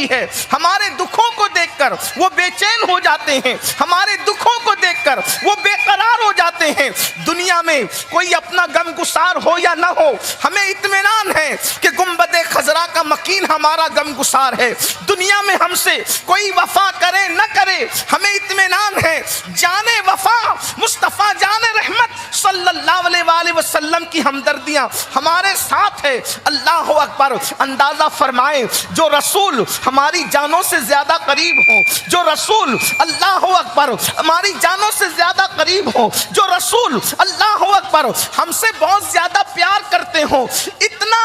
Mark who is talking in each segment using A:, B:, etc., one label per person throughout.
A: ہوتی ہے، ہمارے دکھوں کو دیکھ کر وہ بے چین ہو جاتے ہیں، ہمارے دکھوں کو دیکھ کر وہ بے قرار ہو جاتے ہیں۔ دنیا میں کوئی اپنا غم گسار ہو یا نہ ہو، ہمیں اطمینان ہے کہ گنبد خضرا کا مکین ہمارا غم گسار ہے۔ دنیا میں ہم سے کوئی وفا کرے نہ کرے، ہمیں اطمینان ہے جان وفا مصطفیٰ جان رحمت صلی اللہ علیہ وآلہ وسلم کی ہمدردیاں ہمارے ساتھ ہے۔ اللہ اکبر! اندازہ فرمائیں، جو رسول ہماری جانوں سے زیادہ قریب ہو، جو رسول اللہ اکبر ہماری جانوں سے زیادہ قریب ہو، جو رسول اللہ اکبر ہم سے بہت زیادہ پیار کرتے ہوں، اتنا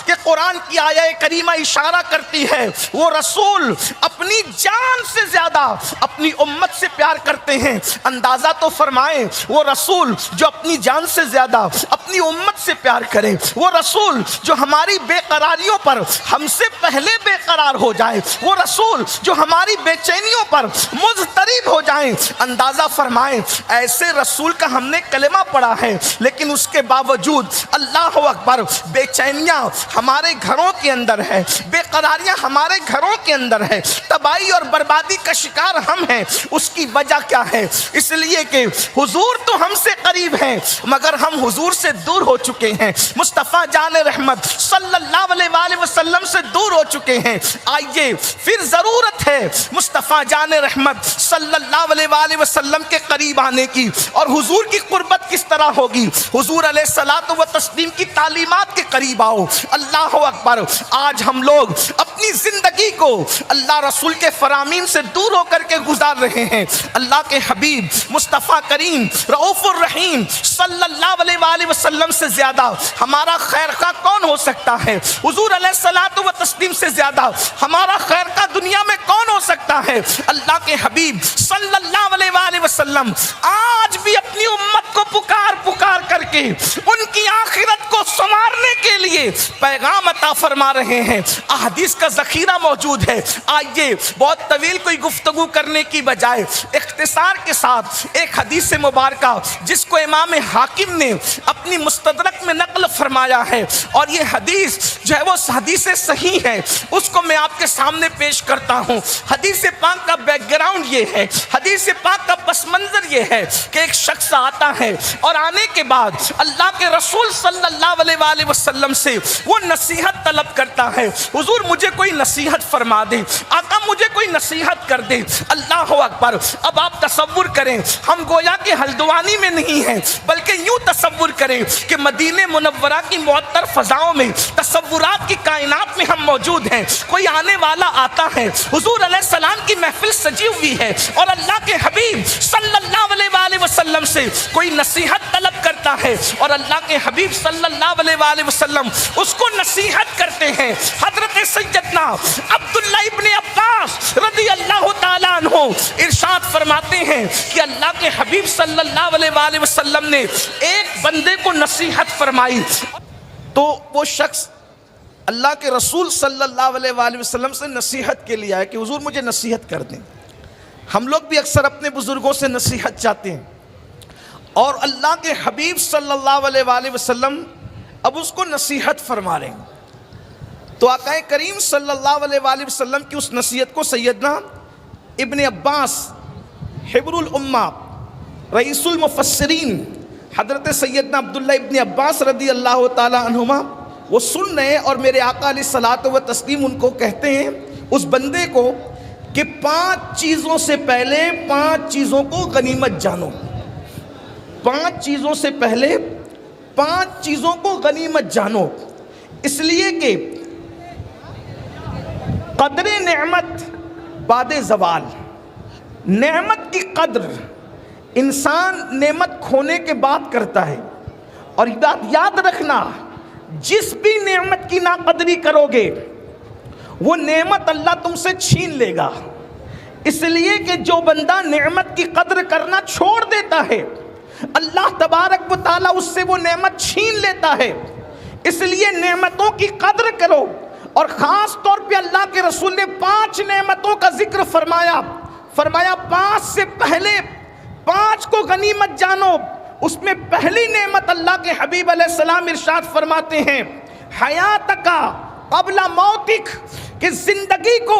A: کہ قرآن کی آیہ کریمہ اشارہ کرتی ہے وہ رسول اپنی جان سے زیادہ اپنی امت سے پیار کرتے ہیں۔ اندازہ تو فرمائیں، وہ رسول جو اپنی جان سے زیادہ اپنی امت سے پیار کرے، وہ رسول جو ہماری بے قراریوں پر ہم سے پہلے بے قرار ہو جائے، وہ رسول جو ہماری بے چینیوں پر مضطرب ہو جائیں۔ اندازہ فرمائیں، ایسے رسول کا ہم نے کلمہ پڑھا ہے، لیکن اس کے باوجود اللہ اکبر بے چینیاں ہمارے گھروں کے اندر ہے، بے قراریاں ہمارے گھروں کے اندر ہے، تباہی اور بربادی کا شکار ہم ہیں۔ اس کی وجہ کیا ہے؟ اس لیے کہ حضور تو ہم سے قریب ہیں مگر ہم حضور سے دور ہو چکے ہیں، مصطفیٰ جان رحمت صلی اللہ علیہ وآلہ وسلم سے دور ہو چکے ہیں۔ آئیے پھر ضرورت ہے مصطفیٰ جان رحمت صلی اللہ علیہ وآلہ وسلم کے قریب آنے کی۔ اور حضور کی قربت کس طرح ہوگی؟ حضور علیہ الصلاۃ والتسلیم کی تعلیمات کے قریب آؤ۔ اللہ اکبر! آج ہم لوگ اپنی زندگی کو اللہ رسول کے فرامین سے دور ہو کر کے گزار رہے ہیں۔ اللہ کے حبیب مصطفیٰ کریم رؤوف الرحیم صلی اللہ علیہ وآلہ وسلم سے زیادہ ہمارا خیر خواہ کون ہو سکتا ہے؟ حضور علیہ الصلاۃ والتسلیم سے زیادہ ہمارا خیر خواہ دنیا میں کون ہو سکتا ہے؟ اللہ کے حبیب صلی اللہ علیہ وآلہ وسلم آج بھی اپنی امت کو پکار پکار کر کے ان کی آخرت کو سنوارنے کے لیے پیغام عطا فرما رہے ہیں۔ احادیث کا ذخیرہ موجود ہے۔ آئیے بہت طویل کوئی گفتگو کرنے کی بجائے اختصار کے ساتھ ایک حدیث مبارکہ جس کو امام حاکم نے اپنی مستدرک میں نقل فرمایا ہے، اور یہ حدیث جو ہے وہ حدیث صحیح ہے، اس کو میں آپ کے سامنے پیش کرتا ہوں۔ حدیث پاک کا بیک گراؤنڈ یہ ہے، حدیث پاک کا پس منظر یہ ہے کہ ایک شخص آتا ہے اور آنے کے بعد اللہ کے رسول صلی اللہ علیہ وآلہ وسلم سے وہ نصیحت طلب کرتا ہے، حضور مجھے کوئی نصیحت فرما دیں، آقا مجھے کوئی نصیحت کر دیں۔ اللہ اکبر! اب آپ تصور کریں، ہم گویا کہ ہلدوانی میں نہیں ہیں بلکہ یوں تصور کریں کہ مدینہ منورہ کی معطر فضاؤں میں، تصورات کی کائنات میں ہم موجود ہیں۔ کوئی آنے والا آتا ہے، حضور علیہ السلام کی محفل سجی ہوئی ہے اور اللہ کے حبیب صلی اللہ علیہ وآلہ وسلم سے کوئی نصیحت طلب کرتا ہے، اور اللہ کے حبیب صلی اللہ علیہ وآلہ وسلم اس کو نصیحت کرتے ہیں۔ حضرت سیدنا عبداللہ ابن عباس رضی اللہ تعالیٰ عنہ ارشاد فرماتے ہیں کہ اللہ کے حبیب صلی اللہ علیہ وآلہ وسلم نے ایک بندے کو نصیحت فرمائی، تو وہ شخص اللہ کے رسول صلی اللہ علیہ وآلہ وسلم سے نصیحت کے لیے آئے کہ حضور مجھے نصیحت کر دیں۔ ہم لوگ بھی اکثر اپنے بزرگوں سے نصیحت چاہتے ہیں، اور اللہ کے حبیب صلی اللہ علیہ وآلہ وسلم اب اس کو نصیحت فرما رہے ہیں۔ تو آقا کریم صلی اللہ علیہ وآلہ وسلم کی اس نصیحت کو سیدنا ابن عباس حبر الامہ رئیس المفسرین حضرت سیدنا عبداللہ ابن عباس رضی اللہ تعالی عنہما وہ سن رہے ہیں، اور میرے آقا علیہ الصلاۃ والتسلیم ان کو کہتے ہیں اس بندے کو کہ 5 چیزوں سے پہلے 5 چیزوں کو غنیمت جانو۔ 5 چیزوں سے پہلے 5 چیزوں کو غنیمت جانو، اس لیے کہ قدر نعمت بعد زوال، نعمت کی قدر انسان نعمت کھونے کے بعد کرتا ہے، اور یاد رکھنا جس بھی نعمت کی ناقدری کرو گے وہ نعمت اللہ تم سے چھین لے گا، اس لیے کہ جو بندہ نعمت کی قدر کرنا چھوڑ دیتا ہے اللہ تبارک و تعالیٰ اس سے وہ نعمت چھین لیتا ہے۔ اس لیے نعمتوں کی قدر کرو، اور خاص طور پہ اللہ کے رسول نے 5 نعمتوں کا ذکر فرمایا 5 سے پہلے 5 کو غنیمت جانو۔ اس میں پہلی نعمت اللہ کے حبیب علیہ السلام ارشاد فرماتے ہیں حیاتک قبل موتک، کہ زندگی کو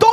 A: 2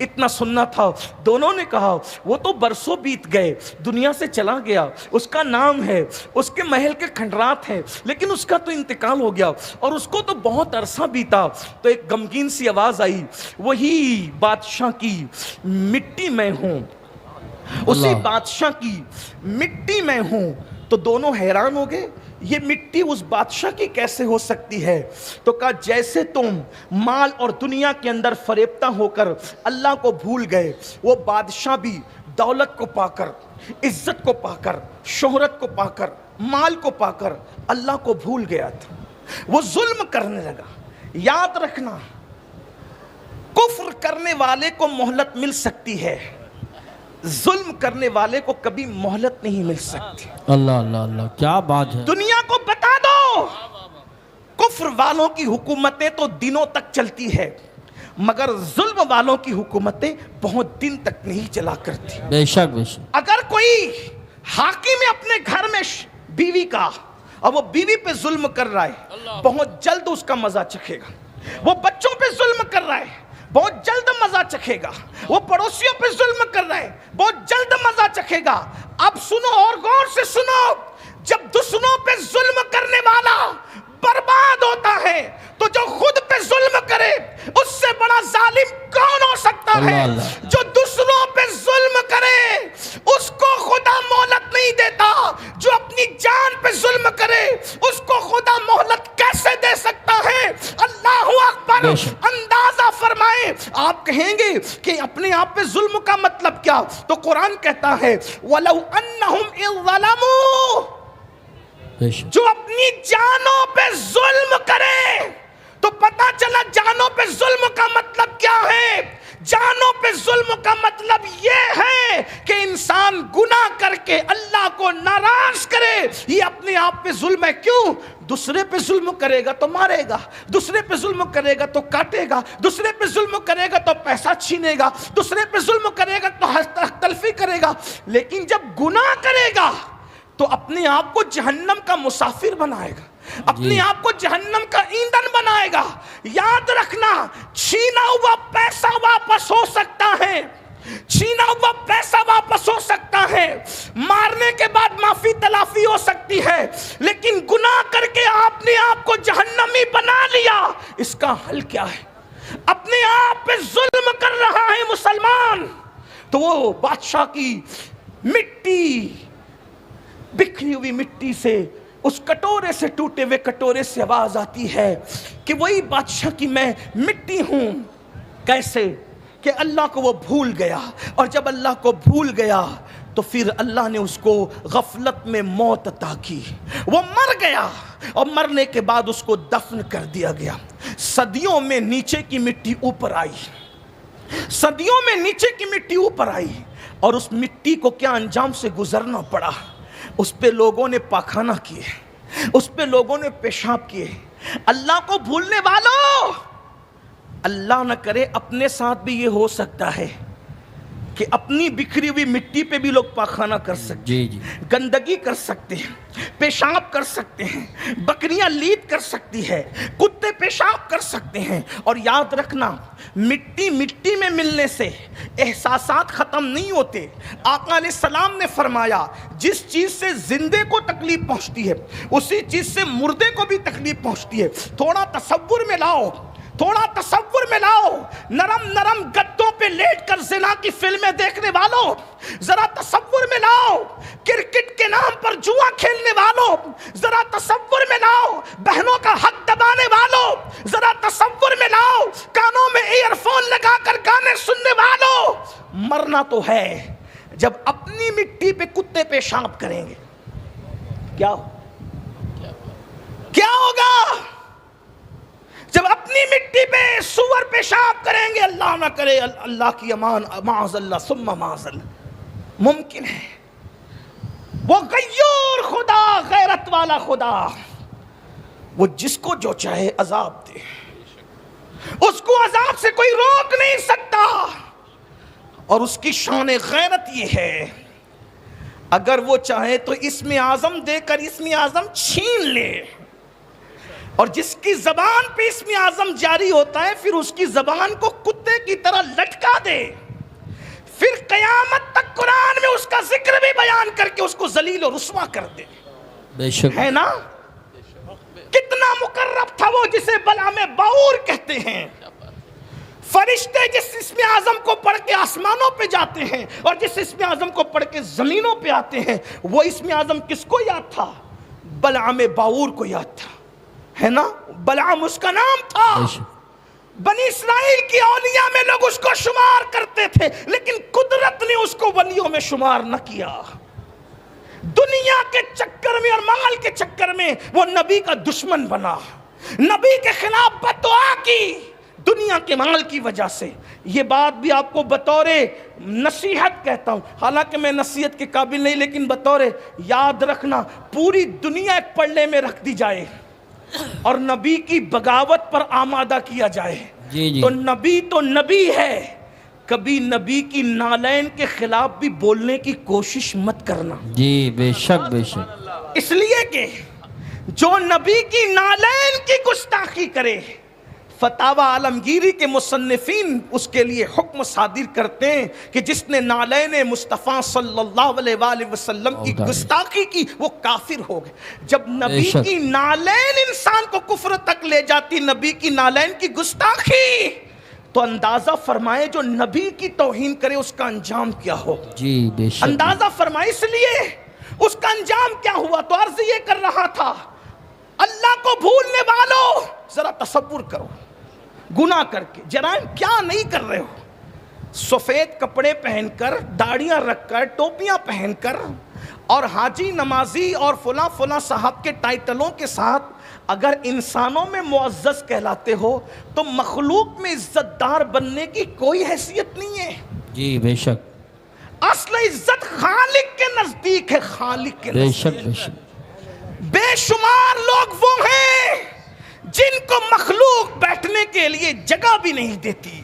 A: اتنا سننا تھا۔ دونوں نے کہا وہ تو برسوں بیت گئے، دنیا سے چلا گیا، اس کا نام ہے، اس کے محل کے کھنڈرات ہیں، لیکن اس کا تو انتقال ہو گیا اور اس کو تو بہت عرصہ بیتا۔ تو ایک غمگین سی آواز آئی، وہی بادشاہ کی مٹی میں ہوں، اسی بادشاہ کی مٹی میں ہوں۔ تو دونوں حیران ہو گئے، یہ مٹی اس بادشاہ کی کیسے ہو سکتی ہے؟ تو کہا جیسے تم مال اور دنیا کے اندر فریبتہ ہو کر اللہ کو بھول گئے، وہ بادشاہ بھی دولت کو پا کر، عزت کو پا کر، شہرت کو پا کر، مال کو پا کر اللہ کو بھول گیا تھا، وہ ظلم کرنے لگا۔ یاد رکھنا، کفر کرنے والے کو مہلت مل سکتی ہے، ظلم کرنے والے کو کبھی مہلت نہیں مل سکتی۔
B: اللہ اللہ اللہ، کیا بات ہے۔
A: دنیا کو بتا دو، کفر والوں کی حکومتیں تو دنوں تک چلتی ہے، مگر ظلم والوں کی حکومتیں بہت دن تک نہیں چلا کرتی۔
B: بے شک بے شک۔
A: اگر کوئی حاکم ہے اپنے گھر میں بیوی کا اور وہ بیوی پہ ظلم کر رہا ہے، بہت جلد اس کا مزہ چکھے گا۔ وہ بچوں پہ ظلم کر رہا ہے، بہت جلد مزہ چکھے گا۔ وہ پڑوسیوں پہ ظلم کر رہا ہے، بہت جلد مزہ چکھے گا۔ اب سنو اور غور سے سنو، جب دوسروں پہ ظلم کرنے والا برباد ہوتا ہے تو جو خود پہ ظلم کرے اس سے بڑا ظالم کون ہو سکتا ہے؟ جو دوسروں پہ ظلم کرے اس کو خدا مہلت نہیں دیتا، جو اپنی جان پہ ظلم کرے اس کو خدا مہلت کیسے دے سکتا ہے؟ اللہ اکبر۔ اندازہ فرمائیں، آپ کہیں گے کہ اپنے آپ پہ ظلم کا مطلب کیا؟ تو قرآن کہتا ہے وَلَوْ أَنَّهُمْ إِذْ ظَلَمُوا، جو اپنی جانوں پہ ظلم کرے۔ تو پتا چلا جانوں پہ ظلم کا مطلب کیا ہے؟ جانوں پہ ظلم کا مطلب یہ ہے کہ انسان گناہ کر کے اللہ کو ناراض کرے۔ یہ اپنے آپ پہ ظلم ہے۔ کیوں؟ دوسرے پہ ظلم کرے گا تو مارے گا، دوسرے پہ ظلم کرے گا تو کاٹے گا، دوسرے پہ ظلم کرے گا تو پیسہ چھینے گا، دوسرے پہ ظلم کرے گا تو حق تلفی کرے گا۔ لیکن جب گناہ کرے گا تو اپنے آپ کو جہنم کا مسافر بنائے گا، اپنے آپ کو جہنم کا ایندھن بنائے گا۔ یاد رکھنا، چھینا ہوا پیسہ واپس ہو سکتا ہے، چھینا ہوا پیسہ واپس ہو سکتا ہے، مارنے کے بعد معافی تلافی ہو سکتی ہے، لیکن گناہ کر کے آپ نے آپ کو جہنمی بنا لیا، اس کا حل کیا ہے؟ اپنے آپ پہ ظلم کر رہا ہے مسلمان تو وہ بادشاہ کی مٹی، بکھری ہوئی مٹی سے، اس کٹورے سے، ٹوٹے ہوئے کٹورے سے آواز آتی ہے کہ وہی بادشاہ کی میں مٹی ہوں۔ کیسے؟ کہ اللہ کو وہ بھول گیا، اور جب اللہ کو بھول گیا تو پھر اللہ نے اس کو غفلت میں موت عطا کی، وہ مر گیا، اور مرنے کے بعد اس کو دفن کر دیا گیا۔ صدیوں میں نیچے کی مٹی اوپر آئی، صدیوں میں نیچے کی مٹی اوپر آئی، اور اس مٹی کو کیا انجام سے گزرنا پڑا؟ اس پہ لوگوں نے پاخانہ کیے، اس پہ لوگوں نے پیشاب کیے۔ اللہ کو بھولنے والوں، اللہ نہ کرے اپنے ساتھ بھی یہ ہو سکتا ہے کہ اپنی بکھری ہوئی مٹی پہ بھی لوگ پاخانہ کر سکتے ہیں، گندگی کر سکتے ہیں، پیشاب کر سکتے ہیں، بکریاں لید کر سکتی ہے، کتے پیشاب کر سکتے ہیں۔ اور یاد رکھنا، مٹی مٹی میں ملنے سے احساسات ختم نہیں ہوتے۔ آقا علیہ السلام نے فرمایا جس چیز سے زندے کو تکلیف پہنچتی ہے اسی چیز سے مردے کو بھی تکلیف پہنچتی ہے۔ تھوڑا تصور میں لاؤ، تھوڑا تصور میں لاؤ، نرم نرم گدوں پہ لیٹ کر زنا کی فلمیں دیکھنے والوں، ذرا تصور میں لاؤ کرکٹ کے نام پر جوا کھیلنے والوں، ذرا تصور میں لاؤ بہنوں کا حق دبانے والوں، ذرا تصور میں لاؤ کانوں میں ایئر فون لگا کر گانے سننے والوں۔ مرنا تو ہے، جب اپنی مٹی پہ کتے پیشاب کریں گے کیا ہوگا؟ جب اپنی مٹی پہ سور پیشاب کریں گے، اللہ نہ کرے، اللہ کی امان، معاذ اللہ ثم معاذ اللہ، ممکن ہے وہ غیور خدا، غیرت والا خدا، وہ جس کو جو چاہے عذاب دے، اس کو عذاب سے کوئی روک نہیں سکتا۔ اور اس کی شان غیرت یہ ہے، اگر وہ چاہے تو اسم اعظم دے کر اسم اعظم چھین لے، اور جس کی زبان پہ اسم اعظم جاری ہوتا ہے پھر اس کی زبان کو کتے کی طرح لٹکا دے، پھر قیامت تک قرآن میں اس کا ذکر بھی بیان کر کے اس کو ذلیل و رسوا کر دے،
B: بے شک
A: ہے نا؟ کتنا مقرب تھا وہ جسے بلعم باور کہتے ہیں۔ فرشتے جس اسم اعظم کو پڑھ کے آسمانوں پہ جاتے ہیں اور جس اسم اعظم کو پڑھ کے زمینوں پہ آتے ہیں، وہ اسم اعظم کس کو یاد تھا؟ بلعم باور کو یاد تھا، ہے نا؟ بلعم اس کا نام تھا۔
B: بے شک
A: بنی اسرائیل کی اولیاء میں لوگ اس کو شمار کرتے تھے، لیکن قدرت نے اس کو ولیوں میں شمار نہ کیا۔ دنیا کے چکر میں اور مال کے چکر میں وہ نبی کا دشمن بنا، نبی کے خلاف بددعا کی دنیا کے مال کی وجہ سے۔ یہ بات بھی آپ کو بطور نصیحت کہتا ہوں، حالانکہ میں نصیحت کے قابل نہیں، لیکن بطور یاد رکھنا، پوری دنیا ایک پلڑے میں رکھ دی جائے اور نبی کی بغاوت پر آمادہ کیا جائے
B: جی
A: تو نبی ہے، کبھی نبی کی نالین کے خلاف بھی بولنے کی کوشش مت کرنا،
B: جی بے شک بے شک
A: اس لیے کہ جو نبی کی نالین کی گستاخی کرے، فتاوی عالمگیری کے مصنفین اس کے لیے حکم صادر کرتے ہیں کہ جس نے نالین مصطفیٰ صلی اللہ علیہ وآلہ وسلم کی گستاخی کی وہ کافر ہو گئے۔ جب نبی کی نالین انسان کو کفر تک لے جاتی، نبی کی نالین کی گستاخی، تو اندازہ فرمائے جو نبی کی توہین کرے اس کا انجام کیا ہو۔
B: جی بے شک
A: اندازہ فرمائے، اس لیے اس کا انجام کیا ہوا۔ تو عرض یہ کر رہا تھا، اللہ کو بھولنے والوں ذرا تصور کرو، گناہ کر کے جرائم کیا نہیں کر رہے ہو، سفید کپڑے پہن کر، داڑیاں رکھ کر، ٹوپیاں پہن کر، اور حاجی نمازی اور فلاں فلاں صاحب کے ٹائٹلوں کے ساتھ اگر انسانوں میں معزز کہلاتے ہو تو مخلوق میں عزت دار بننے کی کوئی حیثیت نہیں ہے۔
B: جی بے شک
A: اصل عزت خالق کے نزدیک ہے، خالق کے
B: بے شک
A: نزدیک۔
B: بے شک
A: بے شمار لوگ وہ ہیں جن کو مخلوق بیٹھنے کے لیے جگہ بھی نہیں دیتی،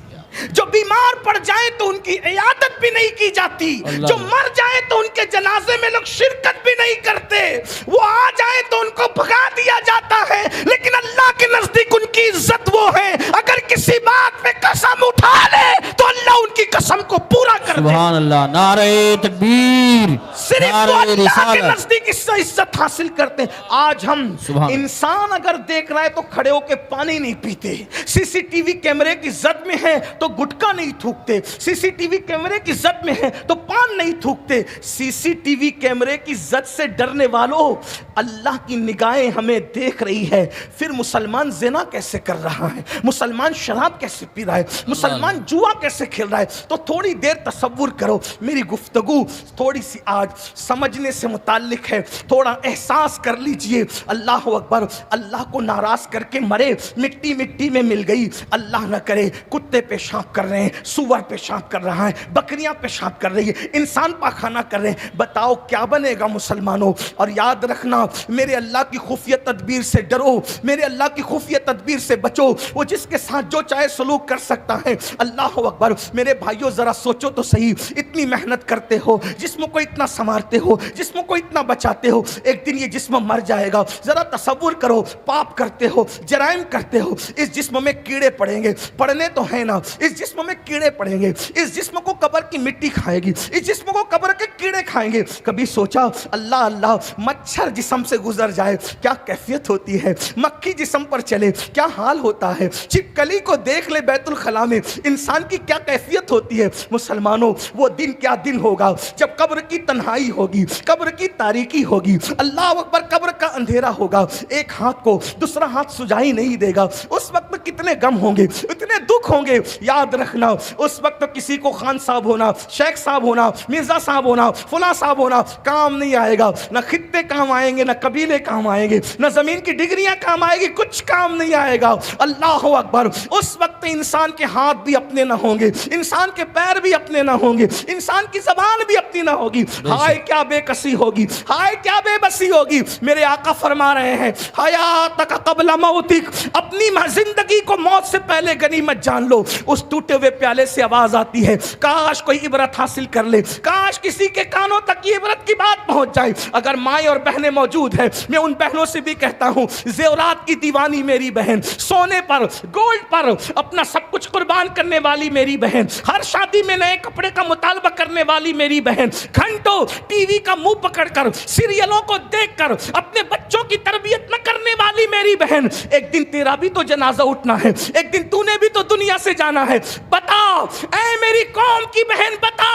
A: جو بیمار پڑ جائیں تو ان کی عیادت بھی نہیں کی جاتی، جو مر جائیں تو ان کے جنازے میں لوگ شرکت بھی نہیں کرتے، وہ آ جائیں تو ان کو بھگا دیا جاتا ہے۔ لیکن اللہ کے نزدیک ان کی عزت وہ ہے، اگر کسی بات پہ قسم اٹھا لے تو اللہ ان کی قسم کو پورا کر دے۔
B: سبحان اللہ، نعرہ تکبیر،
A: صرف وہ
B: نعرہ
A: اللہ کے
B: رسالت۔
A: نزدیک اس سے عزت حاصل کرتے ہیں۔ آج ہم انسان اگر دیکھ رہا ہے تو کھڑے ہو کے پانی نہیں پیتے، سی سی ٹی وی کیمرے کی زد میں ہے تو گٹکا نہیں تھوکتے، سی سی ٹی وی کیمرے کی زد میں ہے تو پان نہیں تھوکتے۔ سی سی ٹی وی کیمرے کی زد سے ڈرنے والوں، اللہ کی نگاہیں ہمیں دیکھ رہی ہے، پھر مسلمان زنا کیسے کر رہا ہے، مسلمان شراب کیسے پی رہا ہے، مسلمان جوا کیسے کھیل رہا ہے۔ تو تھوڑی دیر تصور کرو، میری گفتگو تھوڑی سی آج سمجھنے سے متعلق ہے، تھوڑا احساس کر لیجئے۔ اللہ اکبر، اللہ کو ناراض کر کے مرے، مٹی مٹی میں مل گئی، اللہ نہ کرے کتے پیشاب کر رہے ہیں، سور پیشاب کر رہا ہے، بکریاں پیشاب کر رہی ہے، انسان پاخانہ کر رہے ہیں، بتاؤ کیا بنے گا مسلمانوں؟ اور یاد رکھنا، میرے اللہ کی خفیہ تدبیر سے ڈرو، میرے اللہ کی خفیہ تدبیر سے بچو، وہ جس کے ساتھ جو چاہے سلوک کر سکتا ہے۔ اللہ اکبر، میرے بھائیوں ذرا سوچو تو صحیح، اتنی محنت کرتے ہو، جسم کو اتنا سنوارتے ہو، جسم کو اتنا بچاتے ہو، ایک دن یہ جسم مر جائے گا۔ ذرا تصور کرو، پاپ کرتے ہو، جرائم کرتے ہو، اس جسم میں کیڑے پڑیں گے، پڑنے تو ہے نا، اس جسم میں کیڑے پڑیں گے، اس جسم کو قبر کی مٹی کھائے گی، اس جسم کو قبر کے کیڑے کھائیں گے۔ کبھی سوچا اللہ اللہ، مچھر جسم سے گزر جائے کیا کیفیت ہوتی ہے، مکھی جسم پر چلے کیا حال ہوتا ہے، چھپکلی کو دیکھ لے بیت الخلاء میں انسان کی کیا کیفیت ہوتی ہے۔ مسلمانوں، وہ دن کیا دن ہوگا جب قبر کی تنہائی ہوگی، قبر کی تاریکی ہوگی، اللہ اکبر، قبر کا اندھیرا ہوگا، ایک ہاتھ کو دوسرا ہاتھ سجائی نہیں دے گا۔ اس وقت کتنے غم ہوں گے، اتنے دکھ ہوں گے۔ یاد رکھنا، اس وقت کسی کو خان صاحب ہونا، شیخ صاحب ہونا، مرزا صاحب ہونا، فلاں صاحب ہونا کام نہیں آئے گا، نہ خطے کام آئیں گے، نہ قبیلے کام آئیں گے، نہ زمین کی ڈگریاں کام آئے گی، کچھ کام نہیں آئے گا۔ اللہ اکبر، اس وقت انسان کے ہاتھ بھی اپنے نہ ہوں گے، انسان کے پیر بھی اپنے نہ ہوں گے، انسان کی زبان بھی اپنی نہ ہوگی۔ ہائے کیا بے کسی ہوگی، ہائے کیا بے بسی ایسی ہوگی. میرے آقا فرما رہے ہیں حیاتک قبل موتک, اپنی زندگی کو موت سے پہلے غنیمت جان لو. اس ٹوٹے ہوئے پیالے سے آواز آتی ہے, کاش کوئی عبرت حاصل کر لے, کاش کسی کے کانوں تک یہ عبرت کی بات پہنچ جائے. اگر مائیں اور بہنیں موجود ہیں, میں ان بہنوں سے بھی کہتا ہوں, زیورات کی دیوانی میری بہن, سونے پر گولڈ پر اپنا سب کچھ قربان کرنے والی میری بہن, ہر شادی میں نئے کپڑے کا مطالبہ کرنے والی میری بہن, گھنٹوں ٹی وی کا منہ پکڑ کر سیریلوں کو دیکھ کر اپنے بچوں کی تربیت نہ کرنے والی میری بہن, ایک دن تیرا بھی تو جنازہ اٹھنا ہے, ایک دن تو نے بھی تو دنیا سے جانا ہے. بتا اے میری قوم کی بہن, بتا.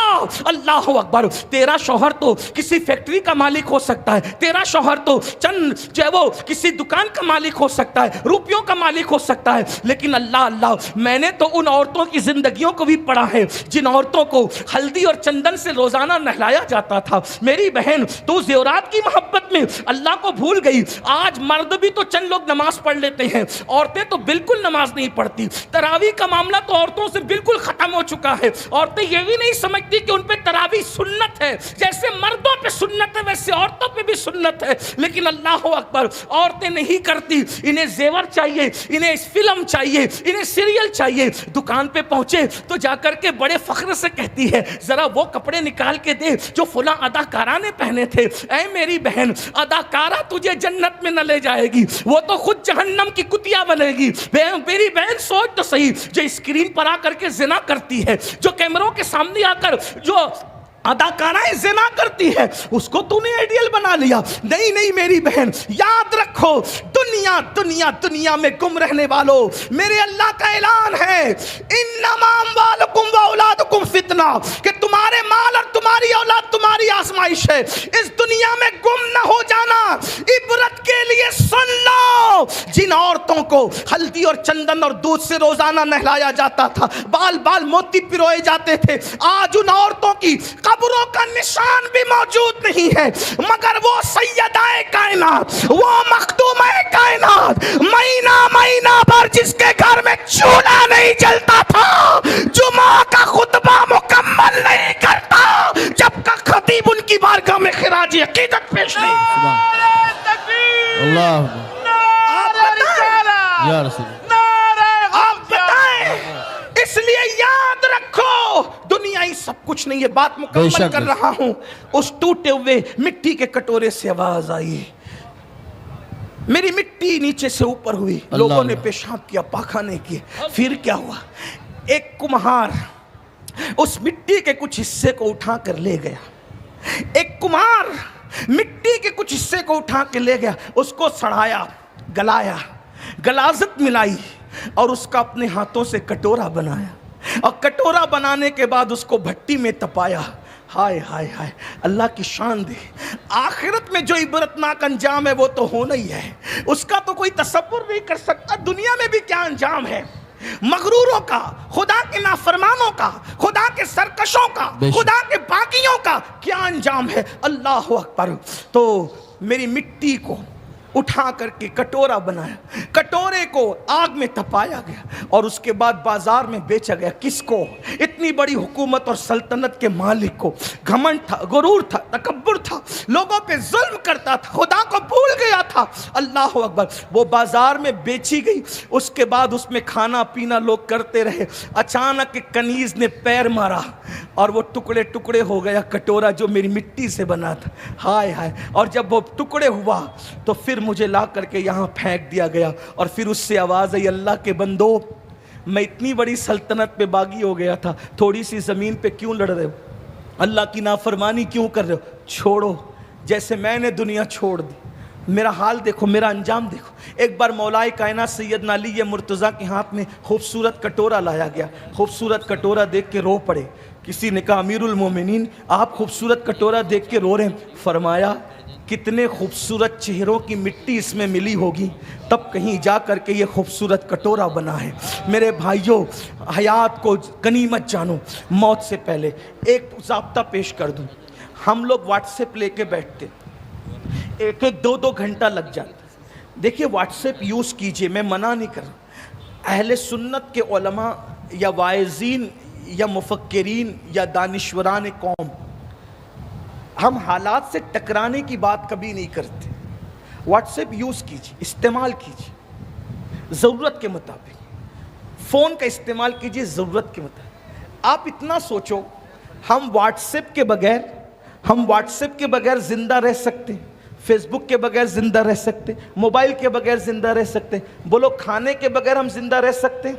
A: اللہ اکبر. تیرا شوہر تو کسی فیکٹری کا مالک ہو سکتا ہے, تیرا شوہر تو چند جو ہے وہ کسی دکان کا مالک ہو سکتا ہے, روپیوں کا مالک ہو سکتا ہے, لیکن اللہ میں نے تو ان عورتوں کی زندگیوں کو بھی پڑھا ہے جن عورتوں کو ہلدی اور چندن سے روزانہ نہلایا جاتا تھا. میری بہن, تو زیورات کی محبت میں اللہ کو بھول گئی. آج مرد بھی تو چند لوگ نماز پڑھ لیتے ہیں, عورتیں تو بالکل نماز نہیں پڑھتی. تراویح کا معاملہ تو عورتوں سے بالکل ختم ہو چکا ہے. عورتیں یہ بھی نہیں سمجھتی کہ ان پہ تراویح سنت ہے, جیسے مردوں پہ سنت ہے ویسے عورتوں پہ بھی سنت ہے. لیکن اللہ اکبر, عورتیں نہیں کرتی. انہیں زیور چاہیے, انہیں فلم چاہیے, انہیں سیریل چاہیے. دکان پہ پہنچے تو جا کر کے بڑے فخر سے کہتی ہے, ذرا وہ کپڑے نکال کے دے جو فلاں اداکارہ نے پہنے تھے. اے میری بہن, اداکارہ تجھے جنت میں نہ لے جائے گی, وہ تو خود جہنم کی کتیا بنے گی. میری بہن سوچ تو صحیح, جو اسکرین پر آ کر کے زنا کرتی ہے, جو کیمروں کے سامنے آ کر جو اداکارائیں زنا کرتی ہے, اس کو تو نے آئیڈیل بنا لیا. نہیں نہیں میری بہن, یاد رکھو, دنیا دنیا دنیا میں گم رہنے والوں, میرے اللہ کا اعلان ہے, انما اموالکم و اولادکم فتنہ, کہ تمہارے مال اور تمہاری اولاد تمہاری آزمائش ہے. اس دنیا میں گم نہ ہو جانا. عبرت کے لیے سن لو, جن عورتوں کو ہلدی اور چندن اور دودھ سے روزانہ نہلایا جاتا تھا, بال بال موتی پروئے جاتے تھے, آج ان عورتوں کی قبروں کا نشان بھی موجود نہیں ہے, مگر وہ سیدہ کائنات, وہ مخدومہ کائنات, مہینہ مہینہ بھر جس کے گھر میں چولہا نہیں جلتا تھا, جمعہ کا خطبہ مکمل نہیں کرتا جب تک خطیب ان کی بارگاہ میں خراج عقیدت پیش نہیں.
B: اللہ یا رسول,
A: آپ بتائیں. اس لیے یاد رکھو, دنیا ہی سب کچھ نہیں ہے. بات مکمل کر رہا ہوں. اس ٹوٹے ہوئے مٹی کے کٹورے سے آواز آئی, میری مٹی نیچے سے اوپر ہوئی, لوگوں نے پیشاب کیا, پاخانے کیے. پھر کیا ہوا, ایک کمہار اس مٹی کے کچھ حصے کو اٹھا کر لے گیا. ایک کمہار مٹی کے کچھ حصے کو اٹھا کے لے گیا, اس کو سڑایا, گلایا, غلاظت ملائی, اور اس کا اپنے ہاتھوں سے کٹورا بنایا, اور کٹورا بنانے کے بعد اس کو بھٹی میں تپایا. ہائے ہائے ہائے, اللہ کی شان دے. آخرت میں جو عبرتناک انجام ہے وہ تو ہونا ہی ہے, اس کا تو کوئی تصور نہیں کر سکتا. دنیا میں بھی کیا انجام ہے, مغروروں کا, خدا کے نافرمانوں کا, خدا کے سرکشوں کا, خدا کے باغیوں کا کیا انجام ہے. اللہ اکبر. تو میری مٹی کو اٹھا کر کے کٹورا بنایا, کٹورے کو آگ میں تپایا گیا, اور اس کے بعد بازار میں بیچا گیا. کس کو؟ اتنی بڑی حکومت اور سلطنت کے مالک کو. گھمنڈ تھا, غرور تھا, تکبر تھا, لوگوں پہ ظلم کرتا تھا, خدا کو بھول گیا تھا. اللہ اکبر. وہ بازار میں بیچی گئی, اس کے بعد اس میں کھانا پینا لوگ کرتے رہے. اچانک ایک کنیز نے پیر مارا اور وہ ٹکڑے ٹکڑے ہو گیا کٹورا جو میری مٹی سے بنا تھا. ہائے ہائے. اور جب وہ ٹکڑے ہوا تو پھر مجھے لا کر کے یہاں پھینک دیا گیا, اور پھر اس سے آواز آئی, اللہ کے بندو, میں اتنی بڑی سلطنت پہ باغی ہو گیا تھا, تھوڑی سی زمین پہ کیوں لڑ رہے ہو, اللہ کی نافرمانی کیوں کر رہے ہو, چھوڑو. جیسے میں نے دنیا چھوڑ دی, میرا حال دیکھو, میرا انجام دیکھو. ایک بار مولائے کائنات سیدنا علی مرتضیٰ کے ہاتھ میں خوبصورت کٹورا لایا گیا, خوبصورت کٹورا دیکھ کے رو پڑے. کسی نے کہا امیر المومنین آپ خوبصورت کٹورا دیکھ کے رو رہے ہیں. فرمایا کتنے خوبصورت چہروں کی مٹی اس میں ملی ہوگی, تب کہیں جا کر کے یہ خوبصورت کٹورا بنا ہے. میرے بھائیوں, حیات کو غنیمت جانو. موت سے پہلے ایک ضابطہ پیش کر دوں. ہم لوگ واٹس ایپ لے کے بیٹھتے, ایک ایک دو دو گھنٹہ لگ جاتا. دیکھیے واٹس ایپ یوز کیجئے, میں منع نہیں کر رہا. اہل سنت کے علماء یا واعظین یا مفکرین یا دانشوران قوم ہم حالات سے ٹکرانے کی بات کبھی نہیں کرتے. واٹس ایپ یوز کیجیے, استعمال کیجیے ضرورت کے مطابق, فون کا استعمال کیجیے ضرورت کے مطابق. آپ اتنا سوچو, ہم واٹس ایپ کے بغیر زندہ رہ سکتے ہیں, فیس بک کے بغیر زندہ رہ سکتے, موبائل کے بغیر زندہ رہ سکتے. بولو کھانے کے بغیر ہم زندہ رہ سکتے؟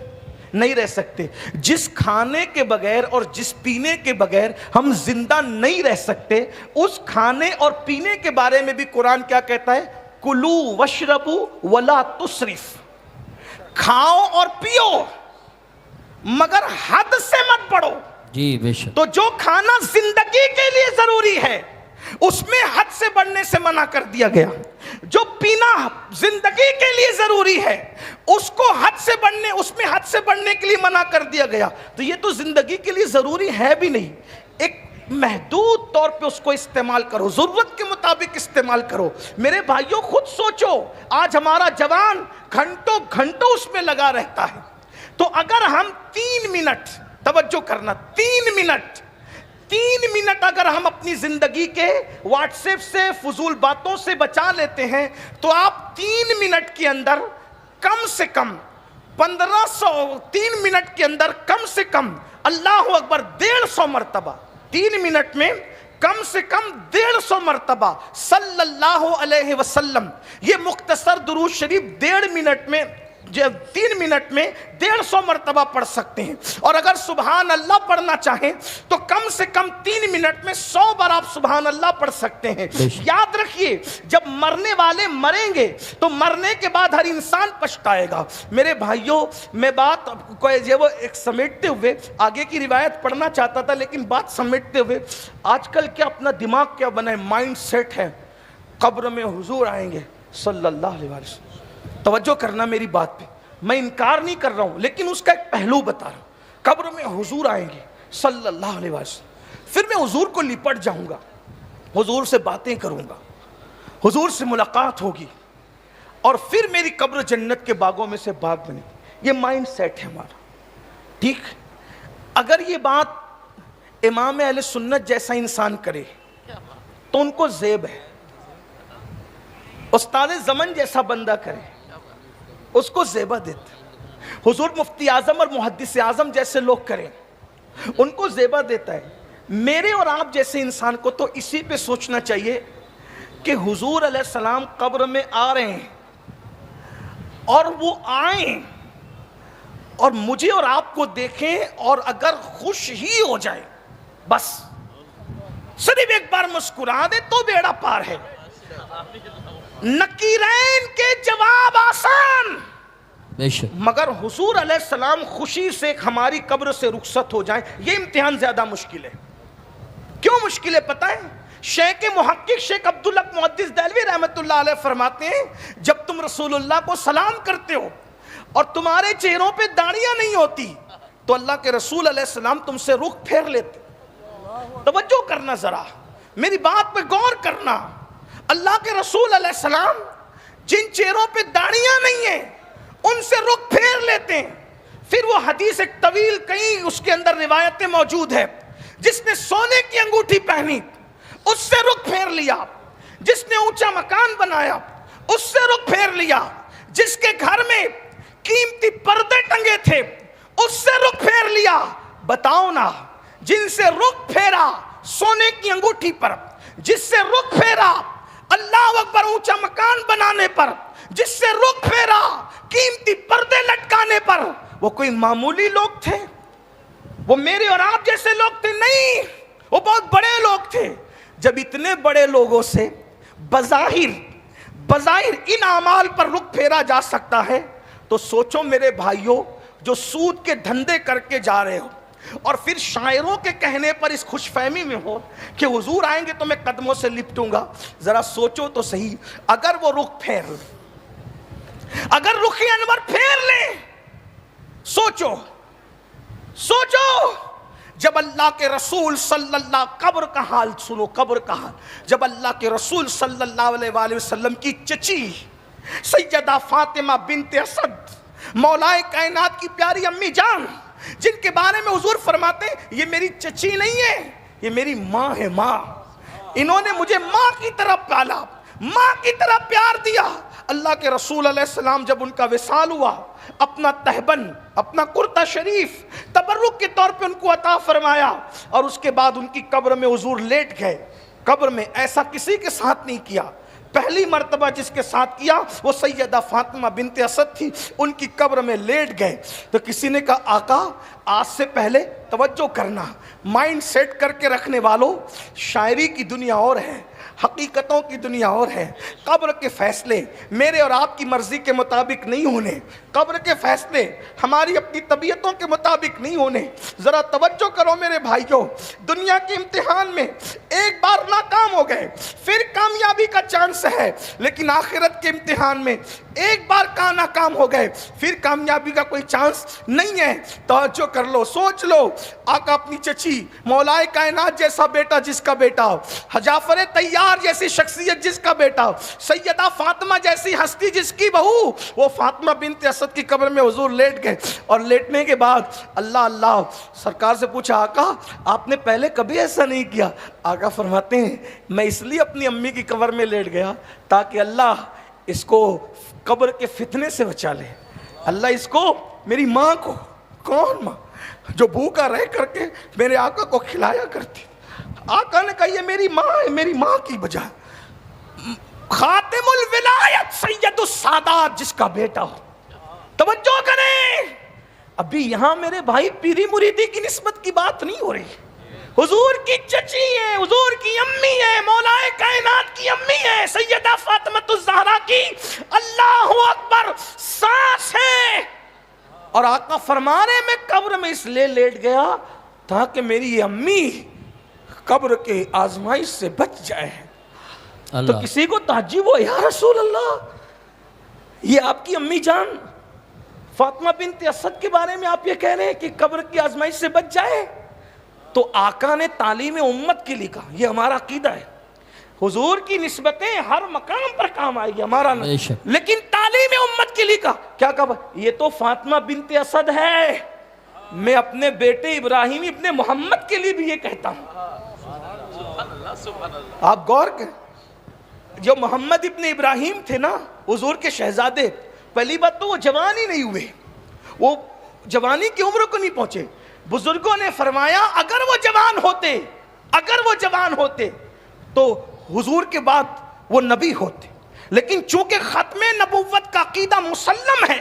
A: نہیں رہ سکتے. جس کھانے کے بغیر اور جس پینے کے بغیر ہم زندہ نہیں رہ سکتے, اس کھانے اور پینے کے بارے میں بھی قرآن کیا کہتا ہے؟ کلو وشربو ولا تسرف, کھاؤ اور پیو مگر حد سے مت بڑھو.
B: جی بے شک.
A: تو جو کھانا زندگی کے لیے ضروری ہے اس میں حد سے بڑھنے سے منع کر دیا گیا. جو پینا زندگی کے لیے ضروری ہے اس میں حد سے بڑھنے کے لیے منع کر دیا گیا. تو یہ تو زندگی کے لیے ضروری ہے بھی نہیں, ایک محدود طور پہ اس کو استعمال کرو, ضرورت کے مطابق استعمال کرو. میرے بھائیوں خود سوچو, آج ہمارا جوان گھنٹوں گھنٹوں اس میں لگا رہتا ہے. تو اگر ہم 3 منٹ, توجہ کرنا, 3 منٹ اگر ہم اپنی زندگی کے واٹس ایپ سے فضول باتوں سے بچا لیتے ہیں تو آپ 3 منٹ کے اندر کم سے کم 3 منٹ کے اندر کم سے کم اللہ اکبر 150 مرتبہ, 3 منٹ میں کم سے کم 150 مرتبہ صلی اللہ علیہ وسلم, یہ مختصر درود شریف 3 منٹ میں 150 مرتبہ پڑھ سکتے ہیں. اور اگر سبحان اللہ پڑھنا چاہیں تو کم سے کم 3 منٹ میں 100 بار آپ سبحان اللہ پڑھ سکتے ہیں. یاد رکھیے, جب مرنے والے مریں گے تو مرنے کے بعد ہر انسان پچھتائے گا. میرے بھائیوں, میں بات وہ ایک سمیٹتے ہوئے آگے کی روایت پڑھنا چاہتا تھا, لیکن بات سمیٹتے ہوئے آج کل کیا اپنا دماغ کیا بنا ہے, مائنڈ سیٹ ہے قبر میں حضور آئیں گے صلی اللہ علیہ وسلم. توجہ کرنا میری بات پہ, میں انکار نہیں کر رہا ہوں لیکن اس کا ایک پہلو بتا رہا ہوں. قبر میں حضور آئیں گے صلی اللہ علیہ وسلم, پھر میں حضور کو لپٹ جاؤں گا, حضور سے باتیں کروں گا, حضور سے ملاقات ہوگی, اور پھر میری قبر جنت کے باغوں میں سے باغ بنے. یہ مائنڈ سیٹ ہے ہمارا, ٹھیک. اگر یہ بات امام اہل سنت جیسا انسان کرے تو ان کو زیب ہے. استاد زمن جیسا بندہ کرے اس کو زیبہ دیتا. حضور مفتی اعظم اور محدث اعظم جیسے لوگ کریں ان کو زیبہ دیتا ہے. میرے اور آپ جیسے انسان کو تو اسی پہ سوچنا چاہیے کہ حضور علیہ السلام قبر میں آ رہے ہیں, اور وہ آئیں اور مجھے اور آپ کو دیکھیں, اور اگر خوش ہی ہو جائے, بس صرف ایک بار مسکرا دے تو بیڑا پار ہے. نکیرین کے جواب آسان, مگر حضور علیہ السلام خوشی سے ہماری قبر سے رخصت ہو جائیں, یہ امتحان زیادہ مشکل ہے. کیوں مشکل ہے پتہ ہے؟ شیخ محقق شیخ عبدالحق محدث دہلوی رحمۃ اللہ علیہ فرماتے ہیں, جب تم رسول اللہ کو سلام کرتے ہو اور تمہارے چہروں پہ داڑیاں نہیں ہوتی تو اللہ کے رسول علیہ السلام تم سے رخ پھیر لیتے. توجہ کرنا, ذرا میری بات پہ غور کرنا. اللہ کے رسول علیہ السلام جن چہروں پہ داڑیاں نہیں ہیں ان سے رخ پھیر لیتے ہیں. پھر وہ حدیث ایک طویل, کئی اس کے اندر روایتیں موجود ہیں. جس نے سونے کی انگوٹھی پہنی اس سے رخ پھیر لیا, جس نے اونچا مکان بنایا اس سے رخ پھیر لیا, جس کے گھر میں قیمتی پردے ٹنگے تھے اس سے رخ پھیر لیا. بتاؤ نا, جن سے رخ پھیرا سونے کی انگوٹھی پر, جس سے رخ پھیرا اللہ اکبر اونچا مکان بنانے پر, جس سے رخ پھیرا قیمتی پردے لٹکانے پر, وہ کوئی معمولی لوگ تھے؟ وہ میرے اور آپ جیسے لوگ تھے؟ نہیں, وہ بہت بڑے لوگ تھے. جب اتنے بڑے لوگوں سے بظاہر ان اعمال پر رخ پھیرا جا سکتا ہے تو سوچو میرے بھائیوں, جو سود کے دھندے کر کے جا رہے ہو اور پھر شاعروں کے کہنے پر اس خوش فہمی میں ہو کہ حضور آئیں گے تو میں قدموں سے لپٹوں گا. ذرا سوچو تو صحیح, اگر وہ رخ پھیر لیں, اگر رخ انور پھیر لیں, سوچو جب اللہ کے رسول صلی اللہ, قبر کا حال سنو, قبر کا حال. جب اللہ کے رسول صلی اللہ علیہ وآلہ وسلم کی چچی سیدہ فاطمہ بنت اسد, مولائے کائنات کی پیاری امی جان, جن کے بارے میں حضور فرماتے ہیں یہ میری چچی نہیں ہے, یہ میری ماں ہے, ماں, انہوں نے مجھے ماں کی طرح پالا، ماں کی طرح پیار دیا۔ اللہ کے رسول علیہ السلام جب ان کا وصال ہوا، اپنا تہبند، اپنا کرتا شریف تبرک کے طور پہ ان کو عطا فرمایا، اور اس کے بعد ان کی قبر میں حضور لیٹ گئے۔ قبر میں ایسا کسی کے ساتھ نہیں کیا، پہلی مرتبہ جس کے ساتھ کیا وہ سیدہ فاطمہ بنت اسد تھی، ان کی قبر میں لیٹ گئے۔ تو کسی نے کہا آقا آج سے پہلے توجہ کرنا، مائنڈ سیٹ کر کے رکھنے والوں، شاعری کی دنیا اور ہے، حقیقتوں کی دنیا اور ہے۔ قبر کے فیصلے میرے اور آپ کی مرضی کے مطابق نہیں ہونے، قبر کے فیصلے ہماری اپنی طبیعتوں کے مطابق نہیں ہونے۔ ذرا توجہ کرو میرے بھائیوں، دنیا کے امتحان میں ایک بار ناکام ہو گئے پھر کامیابی کا چانس ہے، لیکن آخرت کے امتحان میں ایک بار کا ناکام ہو گئے پھر کامیابی کا کوئی چانس نہیں ہے۔ توجہ کر لو، سوچ لو، آقا اپنی چچی مولائے کائنات جیسا بیٹا جس کا بیٹا، جعفر طیار جیسی شخصیت جس کا بیٹا، سیدہ فاطمہ جیسی ہستی جس کی بہو، وہ فاطمہ بنت اسد کی قبر میں حضور لیٹ گئے، اور لیٹنے کے بعد اللہ سرکار سے پوچھا آقا آپ نے پہلے کبھی ایسا نہیں کیا؟ آقا فرماتے ہیں میں اس لیے اپنی امی کی قبر میں لیٹ گیا تاکہ اللہ اس کو قبر کے فتنے سے بچا لے۔ اللہ اس کو، میری ماں کو، کون ماں جو بھوکا رہ کر کے میرے آقا کو کھلایا کرتی، آقا نے کہا یہ میری ماں ہے، میری ماں کی بجائے خاتم الولایت سید السادات جس کا بیٹا ہو۔ توجہ کریں، ابھی یہاں میرے بھائی پیری مریدی کی نسبت کی بات نہیں ہو رہی، حضور کی چچی ہے، حضور کی امی ہے، مولا کائنات کی امی ہے، سیدہ فاطمہ الزہرا کی اللہ اکبر ساس ہے۔ اور آقا فرما رہے میں قبر میں اس لیے لیٹ گیا تاکہ میری یہ امی قبر کے آزمائش سے بچ جائے۔ تو کسی کو تعجب ہو، یا رسول اللہ یہ آپ کی امی جان فاطمہ بنت اسد کے بارے میں آپ یہ کہہ رہے ہیں کہ قبر کی آزمائش سے بچ جائے؟ تو آقا نے تعلیم امت کے لیے کہا، یہ ہمارا عقیدہ ہے، حضور کی نسبتیں ہر مقام پر کام آئے گی، ہمارا نہیں، لیکن تعلیم امت کے لیے کہا، کیا کہا؟ یہ تو فاطمہ بنت اسد ہے، میں اپنے بیٹے ابراہیم ابن محمد کے لیے بھی یہ کہتا ہوں۔ آپ غور کریں، جو محمد ابن ابراہیم تھے نا حضور کے شہزادے، پہلی بات تو وہ جوان ہی نہیں ہوئے، وہ جوانی کی عمر کو نہیں پہنچے۔ بزرگوں نے فرمایا اگر وہ جوان ہوتے تو حضور کے بعد وہ نبی ہوتے، لیکن چونکہ ختم نبوت کا عقیدہ مسلم ہے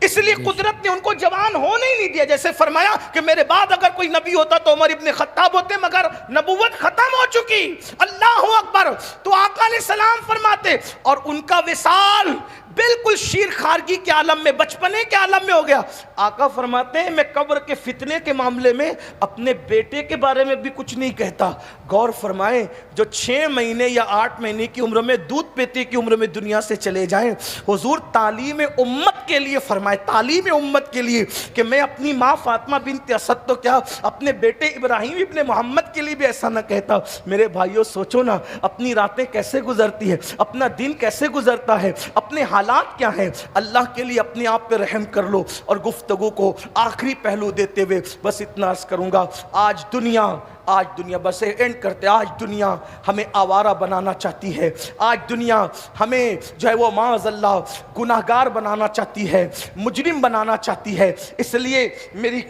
A: اس لیے قدرت نے ان کو جوان ہونے ہی نہیں دیا۔ جیسے فرمایا کہ میرے بعد اگر کوئی نبی ہوتا تو عمر ابن خطاب ہوتے، مگر نبوت ختم ہو چکی۔ اللہ اکبر۔ تو آقا علیہ السلام فرماتے، اور ان کا وصال بالکل شیر خارگی کے عالم میں، بچپنے کے عالم میں ہو گیا۔ آقا فرماتے ہیں میں قبر کے فتنے کے معاملے میں اپنے بیٹے کے بارے میں بھی کچھ نہیں کہتا۔ غور فرمائیں، جو 6 مہینے یا 8 مہینے کی عمر میں، دودھ پیتے کی عمر میں دنیا سے چلے جائیں، حضور تعلیم امت کے لیے فرمائے، تعلیم امت کے لیے، کہ میں اپنی ماں فاطمہ بنت اسد تو کیا اپنے بیٹے ابراہیم ابن محمد کے لیے بھی ایسا نہ کہتا۔ میرے بھائیوں سوچو نا، اپنی راتیں کیسے گزرتی ہے، اپنا دن کیسے گزرتا ہے، اپنے حالات کیا ہیں۔ اللہ کے لیے اپنے آپ پہ رحم کر لو۔ اور گفتگو کو آخری پہلو دیتے ہوئے بس اتنا عرض کروں گا، آج دنیا بس اینڈ کرتے، آج دنیا ہمیں آوارہ بنانا چاہتی ہے، آج دنیا ہمیں جو ہے وہ معاذ اللہ گناہگار بنانا چاہتی ہے، مجرم بنانا چاہتی ہے۔ اس لیے میری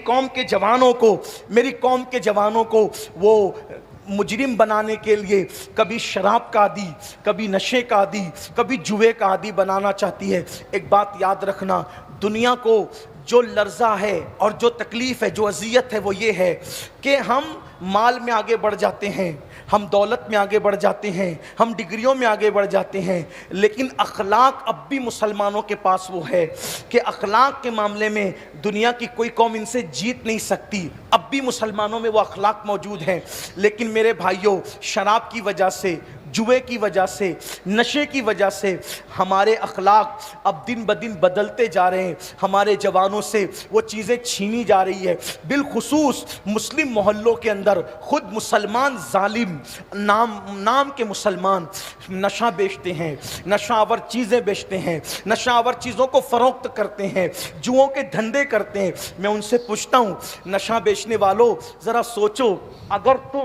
A: قوم کے جوانوں کو وہ مجرم بنانے کے لیے کبھی شراب کا عادی، کبھی نشے کا عادی، کبھی جوئے کا عادی بنانا چاہتی ہے۔ ایک بات یاد رکھنا، دنیا کو جو لرزہ ہے اور جو تکلیف ہے، جو اذیت ہے، وہ یہ ہے کہ ہم مال میں آگے بڑھ جاتے ہیں، ہم دولت میں آگے بڑھ جاتے ہیں، ہم ڈگریوں میں آگے بڑھ جاتے ہیں، لیکن اخلاق اب بھی مسلمانوں کے پاس وہ ہے کہ اخلاق کے معاملے میں دنیا کی کوئی قوم ان سے جیت نہیں سکتی۔ اب بھی مسلمانوں میں وہ اخلاق موجود ہیں، لیکن میرے بھائیوں شراب کی وجہ سے، جوئے کی وجہ سے، نشے کی وجہ سے ہمارے اخلاق اب دن بدن بدلتے جا رہے ہیں، ہمارے جوانوں سے وہ چیزیں چھینی جا رہی ہے۔ بالخصوص مسلم محلوں کے اندر خود مسلمان ظالم، نام کے مسلمان نشہ بیچتے ہیں، نشہ آور چیزیں بیچتے ہیں، نشہ آور چیزوں کو فروخت کرتے ہیں، جوؤں کے دھندے کرتے ہیں۔ میں ان سے پوچھتا ہوں، نشہ بیچنے والوں ذرا سوچو، اگر تم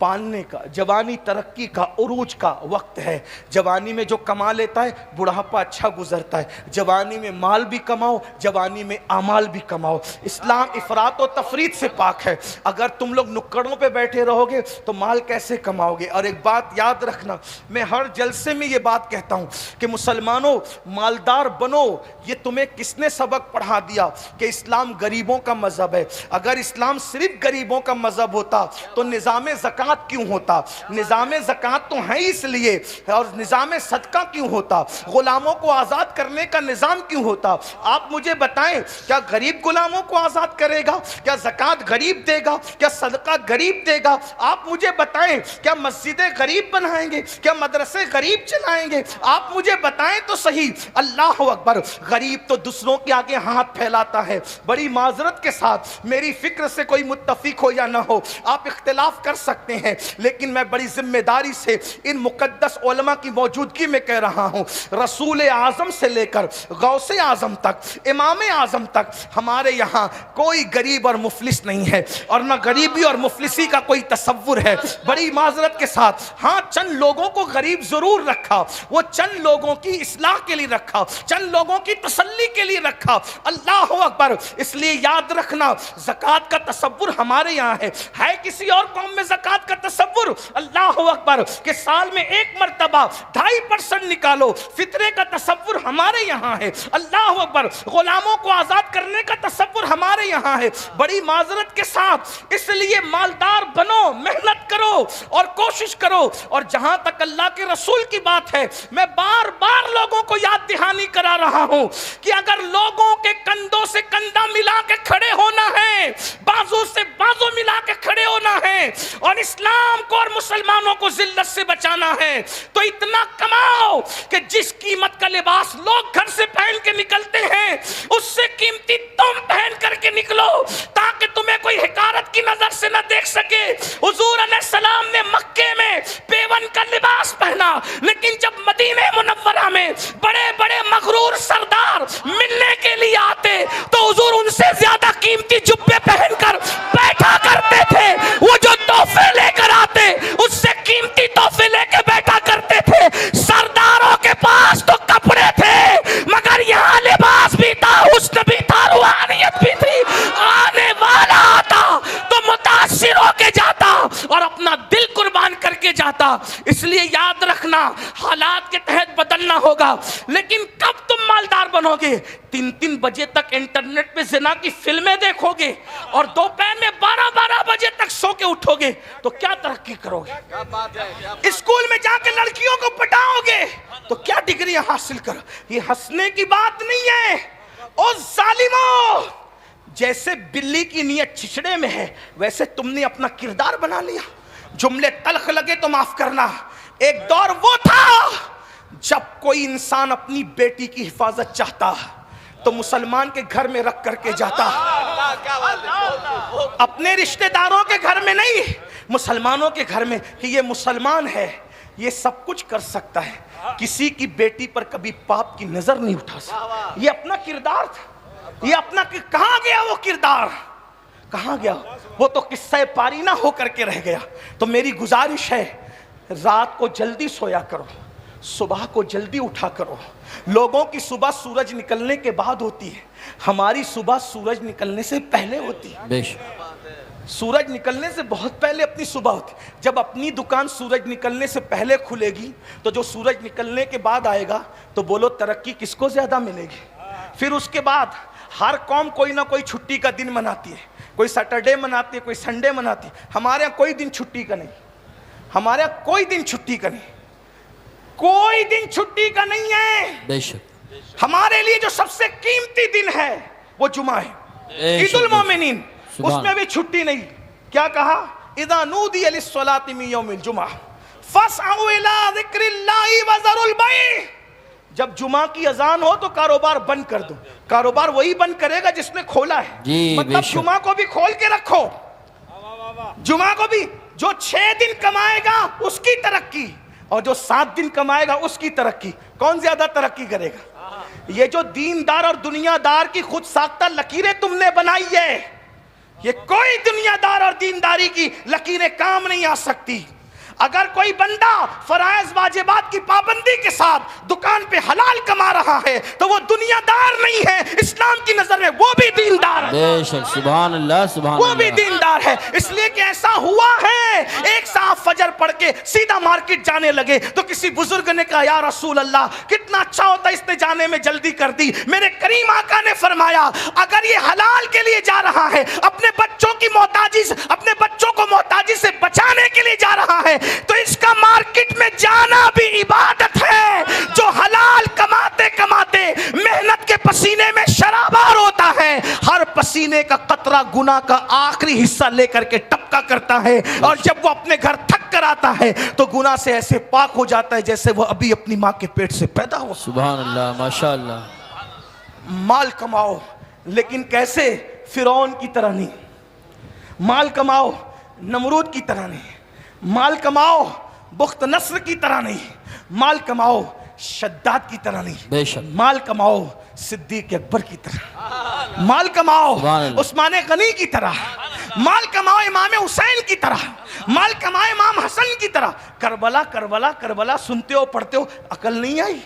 A: پالنے کا، جوانی ترقی کا، عروج کا وقت ہے۔ جوانی میں جو کما لیتا ہے بڑھاپا اچھا گزرتا ہے۔ جوانی میں مال بھی کماؤ، جوانی میں اعمال بھی کماؤ۔ اسلام افراط و تفریط سے پاک ہے۔ اگر تم لوگ نکڑوں پہ بیٹھے رہو گے تو مال کیسے کماؤ گے؟ اور ایک بات یاد رکھنا، میں ہر جلسے میں یہ بات کہتا ہوں کہ مسلمانوں مالدار بنو۔ یہ تمہیں کس نے سبق پڑھا دیا کہ اسلام غریبوں کا مذہب ہے؟ اگر اسلام صرف غریبوں کا مذہب ہوتا تو نظام زکوٰۃ کیوں ہوتا؟ نظام زکوٰۃ تو ہے اس لیے، اور نظام صدقہ کیوں ہوتا؟ غلاموں کو آزاد کرنے کا نظام کیوں ہوتا؟ آپ مجھے بتائیں، کیا غریب غلاموں کو آزاد کرے گا؟ کیا زکوٰۃ غریب دے گا؟ کیا صدقہ غریب دے گا؟ آپ مجھے بتائیں، کیا مسجدیں غریب بنائیں گے؟ کیا مدرسے غریب چلائیں گے؟ آپ مجھے بتائیں تو صحیح۔ اللہ اکبر، غریب تو دوسروں کے آگے ہاتھ پھیلاتا ہے۔ بڑی معذرت کے ساتھ، میری فکر سے کوئی متفق ہو یا نہ ہو، آپ اختلاف کر سکتے ہیں، لیکن میں بڑی ذمہ داری سے ان مقدس علماء کی موجودگی میں کہہ رہا ہوں، رسول اعظم سے لے کر غوث اعظم تک، امام اعظم تک، ہمارے یہاں کوئی غریب اور مفلس نہیں ہے، اور نہ غریبی اور مفلسی کا کوئی تصور ہے۔ بڑی معذرت کے ساتھ، ہاں چند لوگوں کو غریب ضرور رکھا، وہ چند لوگوں کی اصلاح کے لیے رکھا، چند لوگوں کی تسلی کے لیے رکھا۔ اللہ اکبر، اس لیے یاد رکھنا، زکوٰۃ کا تصور ہمارے یہاں ہے کسی اور قوم میں زکوٰۃ کا تصور؟ اللہ اکبر، کہ سال میں ایک مرتبہ 2.5% نکالو، فطرے کا تصور ہمارے یہاں ہے۔ اللہ اکبر، غلاموں کو آزاد کرنے کا تصور ہمارے یہاں ہے۔ بڑی معذرت کے ساتھ، اس لیے مالدار بنو، محنت کرو اور کوشش کرو۔ اور جہاں تک اللہ کے رسول کی بات ہے، میں بار بار لوگوں کو یاد دہانی کرا رہا ہوں کہ اگر لوگوں کے کندھوں سے کندھا ملا کے کھڑے ہونا ہے، بازو سے بازو ملا کے کھڑے ہونا ہے، اور اسلام کو اور مسلمانوں کو ذلت سے بچانا ہے، تو اتنا کماؤ کہ جس قیمت کا لباس لوگ گھر سے پہن کے نکلتے ہیں، اس سے قیمتی تم پہن کر کے نکلو، تاکہ تمہیں کوئی حقارت کی نظر سے نہ دیکھ سکے۔ حضور علیہ السلام نے مکے میں پیون کا لباس پہنا، لیکن جب مدینہ منورہ میں بڑے بڑے مغرور سردار ملنے کے لیے آتے تو حضور ان سے زیادہ قیمتی جبے پہن کر بیٹھا کرتے تھے۔ وہ جو تحفے لے کر آتے، اس سے قیمتی تحفے لے کے بیٹھا کرتے تھے۔ سرداروں کے پاس تو کپڑے تھے، مگر یہاں لباس بھی تھا، حسن بھی تھا، روحانیت بھی تھی۔ آنے والا آتا تو متاثر ہو کے جاتا اور اپنا دل قربان کر کے جاتا۔ اس لیے یاد رکھنا، حالات کے تحت بدلنا ہوگا، لیکن کب تم مالدار بنو گے؟ 3 بجے تک انٹرنیٹ پہ زنا کی فلمیں دیکھو گے اور دوپہر میں 12 بجے تک سو کے اٹھو گے تو کیا ترقی کرو گے؟ اسکول میں جا کے لڑکیوں کو پٹاؤ گے تو کیا ڈگریاں حاصل کرو؟ یہ ہنسنے کی بات نہیں ہے۔ او ظالموں، جیسے بلی کی نیت چھچڑے میں ہے، ویسے تم نے اپنا کردار بنا لیا۔ جملے تلخ لگے تو معاف کرنا۔ ایک دور وہ تھا جب کوئی انسان اپنی بیٹی کی حفاظت چاہتا تو مسلمان کے گھر میں رکھ کر کے جاتا، اپنے رشتہ داروں کے گھر میں نہیں، مسلمانوں کے گھر میں، کہ یہ مسلمان ہے، یہ سب کچھ کر سکتا ہے، کسی کی بیٹی پر کبھی پاپ کی نظر نہیں اٹھا سکتا۔ یہ اپنا کردار تھا، یہ اپنا، کہاں گیا وہ کردار؟ کہاں گیا وہ؟ تو قصہ پارینہ ہو کر کے رہ گیا۔ تو میری گزارش ہے، رات کو جلدی سویا کرو، صبح کو جلدی اٹھا کرو۔ لوگوں کی صبح سورج نکلنے کے بعد ہوتی ہے، ہماری صبح سورج نکلنے سے پہلے ہوتی ہے۔
B: بے شک،
A: سورج نکلنے سے بہت پہلے اپنی صبح ہوتی ہے۔ جب اپنی دکان سورج نکلنے سے پہلے کھلے گی تو جو سورج نکلنے کے بعد آئے گا تو بولو ترقی کس کو زیادہ ملے گی؟ پھر اس کے بعد ہر قوم کوئی نہ کوئی چھٹی کا دن مناتی ہے، کوئی سیٹرڈے مناتی ہے، کوئی سنڈے مناتی ہے۔ ہمارے یہاں کوئی دن چھٹی کا نہیں، ہمارے یہاں کوئی دن چھٹی کا نہیں، کوئی دن چھٹی کا نہیں ہے۔
B: بے شک،
A: ہمارے لیے جو سب سے قیمتی دن ہے وہ جمعہ ہے، عید المومنین، اس میں بھی چھٹی نہیں۔ کیا کہا؟ اذا نودی للصلاة من یوم الجمعہ فاسعوا الی ذکر اللہ وذروا البیع۔ جب جمعہ کی اذان ہو تو کاروبار بند کر دو۔ کاروبار وہی بند کرے گا جس نے کھولا ہے،
B: جی،
A: مطلب جمعہ کو بھی کھول کے رکھو، جمعہ کو بھی۔ جو 6 دن کمائے گا اس کی ترقی، اور جو 7 دن کمائے گا اس کی ترقی۔ کون زیادہ ترقی کرے گا؟ یہ جو دیندار اور دنیا دار کی خود ساختہ لکیریں تم نے بنائی ہے، یہ کوئی دنیا دار اور دینداری کی لکیریں کام نہیں آ سکتی. اگر کوئی بندہ فرائض واجبات کی پابندی کے ساتھ دکان پہ حلال کما رہا ہے تو وہ دنیا دار نہیں ہے. اسلام کی نظر میں وہ بھی دیندار ہے.
B: بے شک سبحان اللہ سبحان
A: وہ بھی
B: اللہ.
A: دیندار ہے. اس لیے کہ ایسا ہوا ہے ایک صاحب فجر پڑھ کے سیدھا مارکیٹ جانے لگے تو کسی بزرگ نے کہا یا رسول اللہ کتنا اچھا ہوتا اس نے جانے میں جلدی کر دی. میرے کریم آقا نے فرمایا اگر یہ حلال کے لیے جا رہا ہے, اپنے بچوں کی محتاجی سے, اپنے بچوں کو محتاجی سے بچانے کے لیے جا رہا ہے تو اس کا مارکیٹ میں جانا بھی عبادت ہے. جو حلال کماتے کماتے محنت کے پسینے میں شرابار ہوتا ہے, ہر پسینے کا قطرہ گناہ کا آخری حصہ لے کر کے ٹپکا کرتا ہے, اور جب وہ اپنے گھر تھک کر آتا ہے تو گناہ سے ایسے پاک ہو جاتا ہے جیسے وہ ابھی اپنی ماں کے پیٹ سے پیدا ہوا.
B: سبحان اللہ ماشاء اللہ.
A: مال کماؤ لیکن کیسے؟ فرعون کی طرح نہیں. مال کماؤ نمرود کی طرح نہیں. مال کماؤ بخت نصر کی طرح نہیں. مال کماؤ شداد کی طرح نہیں.
B: بے شک.
A: مال کماؤ صدیق اکبر کی طرح. مال کماؤ عثمان غنی کی طرح. مال کماؤ امام حسین کی طرح. مال کماؤ امام حسن کی طرح. کربلا کربلا کربلا سنتے ہو پڑھتے ہو, عقل نہیں آئی؟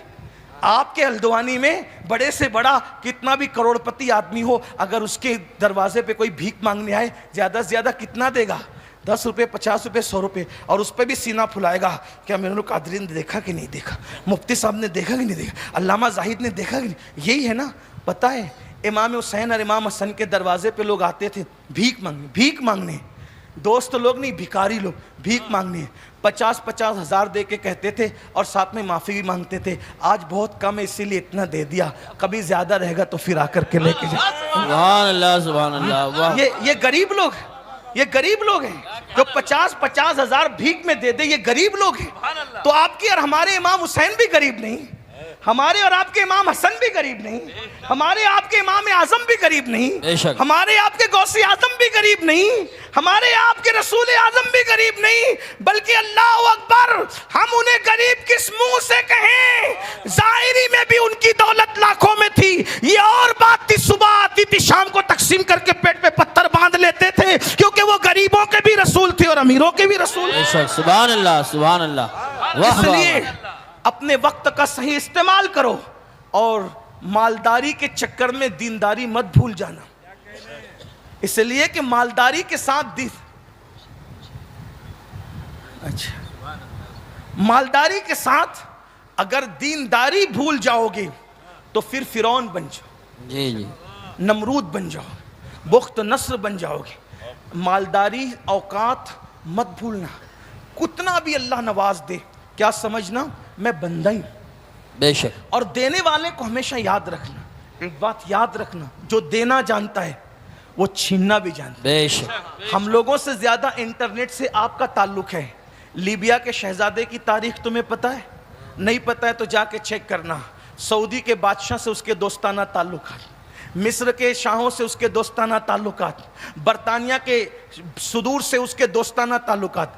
A: آپ کے ہلدوانی میں بڑے سے بڑا کتنا بھی کروڑپتی آدمی ہو, اگر اس کے دروازے پہ کوئی بھیک مانگنے آئے زیادہ سے زیادہ کتنا دے گا؟ 10 روپے 50 روپے 100 روپے, اور اس پہ بھی سینہ پھلائے گا کیا میرے لوگ قادری نے دیکھا کہ نہیں دیکھا, مفتی صاحب نے دیکھا کہ نہیں دیکھا, علامہ زاہد نے دیکھا کہ نہیں. یہی ہے نا. پتہ ہے امام حسین اور امام حسن کے دروازے پہ لوگ آتے تھے بھیک مانگنے. دوست لوگ نہیں, بھکاری لوگ بھیک مانگنے. 50-50 ہزار دے کے کہتے تھے اور ساتھ میں معافی بھی مانگتے تھے. آج بہت کم ہے اسی لیے اتنا دے دیا, کبھی زیادہ رہے گا تو پھر آ کر کے لے کے جائے.
B: سبحان اللہ سبحان اللہ. واہ.
A: یہ غریب لوگ, یہ غریب لوگ ہیں جو 50-50 ہزار بھیک میں دے دے. یہ غریب لوگ ہیں. تو آپ کے اور ہمارے امام حسین بھی غریب نہیں, ہمارے اور آپ کے امام حسن بھی غریب نہیں, ہمارے آپ کے امام اعظم بھی غریب نہیں, ہمارے آپ کے غوث اعظم بھی غریب نہیں, ہمارے آپ کے رسول اعظم بھی غریب نہیں, بلکہ اللہ اکبر ہم انہیں غریب کس منہ سے کہیں؟ ظاہری میں بھی ان کی دولت لاکھوں میں تھی. یہ اور بات تھی, صبح آتی تھی شام کو تقسیم کر کے پیٹ پہ پتھر باندھ لیتے تھے, کیونکہ وہ غریبوں کے بھی رسول تھے اور امیروں کے بھی رسول.
B: سبحان اللہ سبحان اللہ.
A: اس لیے اپنے وقت کا صحیح استعمال کرو اور مالداری کے چکر میں دینداری مت بھول جانا. اس لیے کہ مالداری کے ساتھ مالداری کے ساتھ اگر دینداری بھول جاؤ گے تو پھر فرعون بن جاؤ,
B: جی جی,
A: نمرود بن جاؤ, بخت نصر بن جاؤ گے. مالداری اوقات مت بھولنا. کتنا بھی اللہ نواز دے کیا سمجھنا میں بندہ ہی.
B: بے شک.
A: اور دینے والے کو ہمیشہ یاد رکھنا. ایک بات یاد رکھنا, جو دینا جانتا ہے وہ چھیننا بھی جانتا ہے.
B: بے شک.
A: ہم لوگوں سے زیادہ انٹرنیٹ سے آپ کا تعلق ہے. لیبیا کے شہزادے کی تاریخ تمہیں پتہ ہے؟ نہیں پتہ ہے تو جا کے چیک کرنا. سعودی کے بادشاہ سے اس کے دوستانہ تعلقات, مصر کے شاہوں سے اس کے دوستانہ تعلقات, برطانیہ کے صدور سے اس کے دوستانہ تعلقات.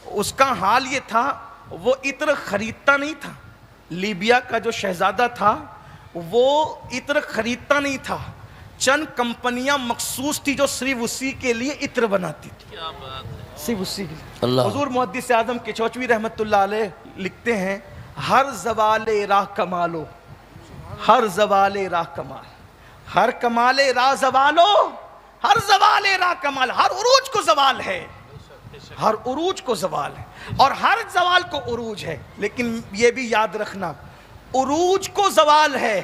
A: اس کا حال یہ تھا وہ عطر خریدتا نہیں تھا. لیبیا کا جو شہزادہ تھا وہ عطر خریدتا نہیں تھا. چند کمپنیاں مخصوص تھی جو صرف اسی کے لیے عطر بناتی تھی, صرف اسی کے لیے. حضور محدث اعظم کچوچوی رحمت اللہ علیہ لکھتے ہیں ہر زوال راہ کمالو, ہر زوال راہ کمال, ہر کمال راہ زوالو, ہر زوال راہ کمال. ہر عروج کو زوال ہے, ہر عروج کو زوال ہے اور ہر زوال کو عروج ہے. لیکن یہ بھی یاد رکھنا عروج کو زوال ہے,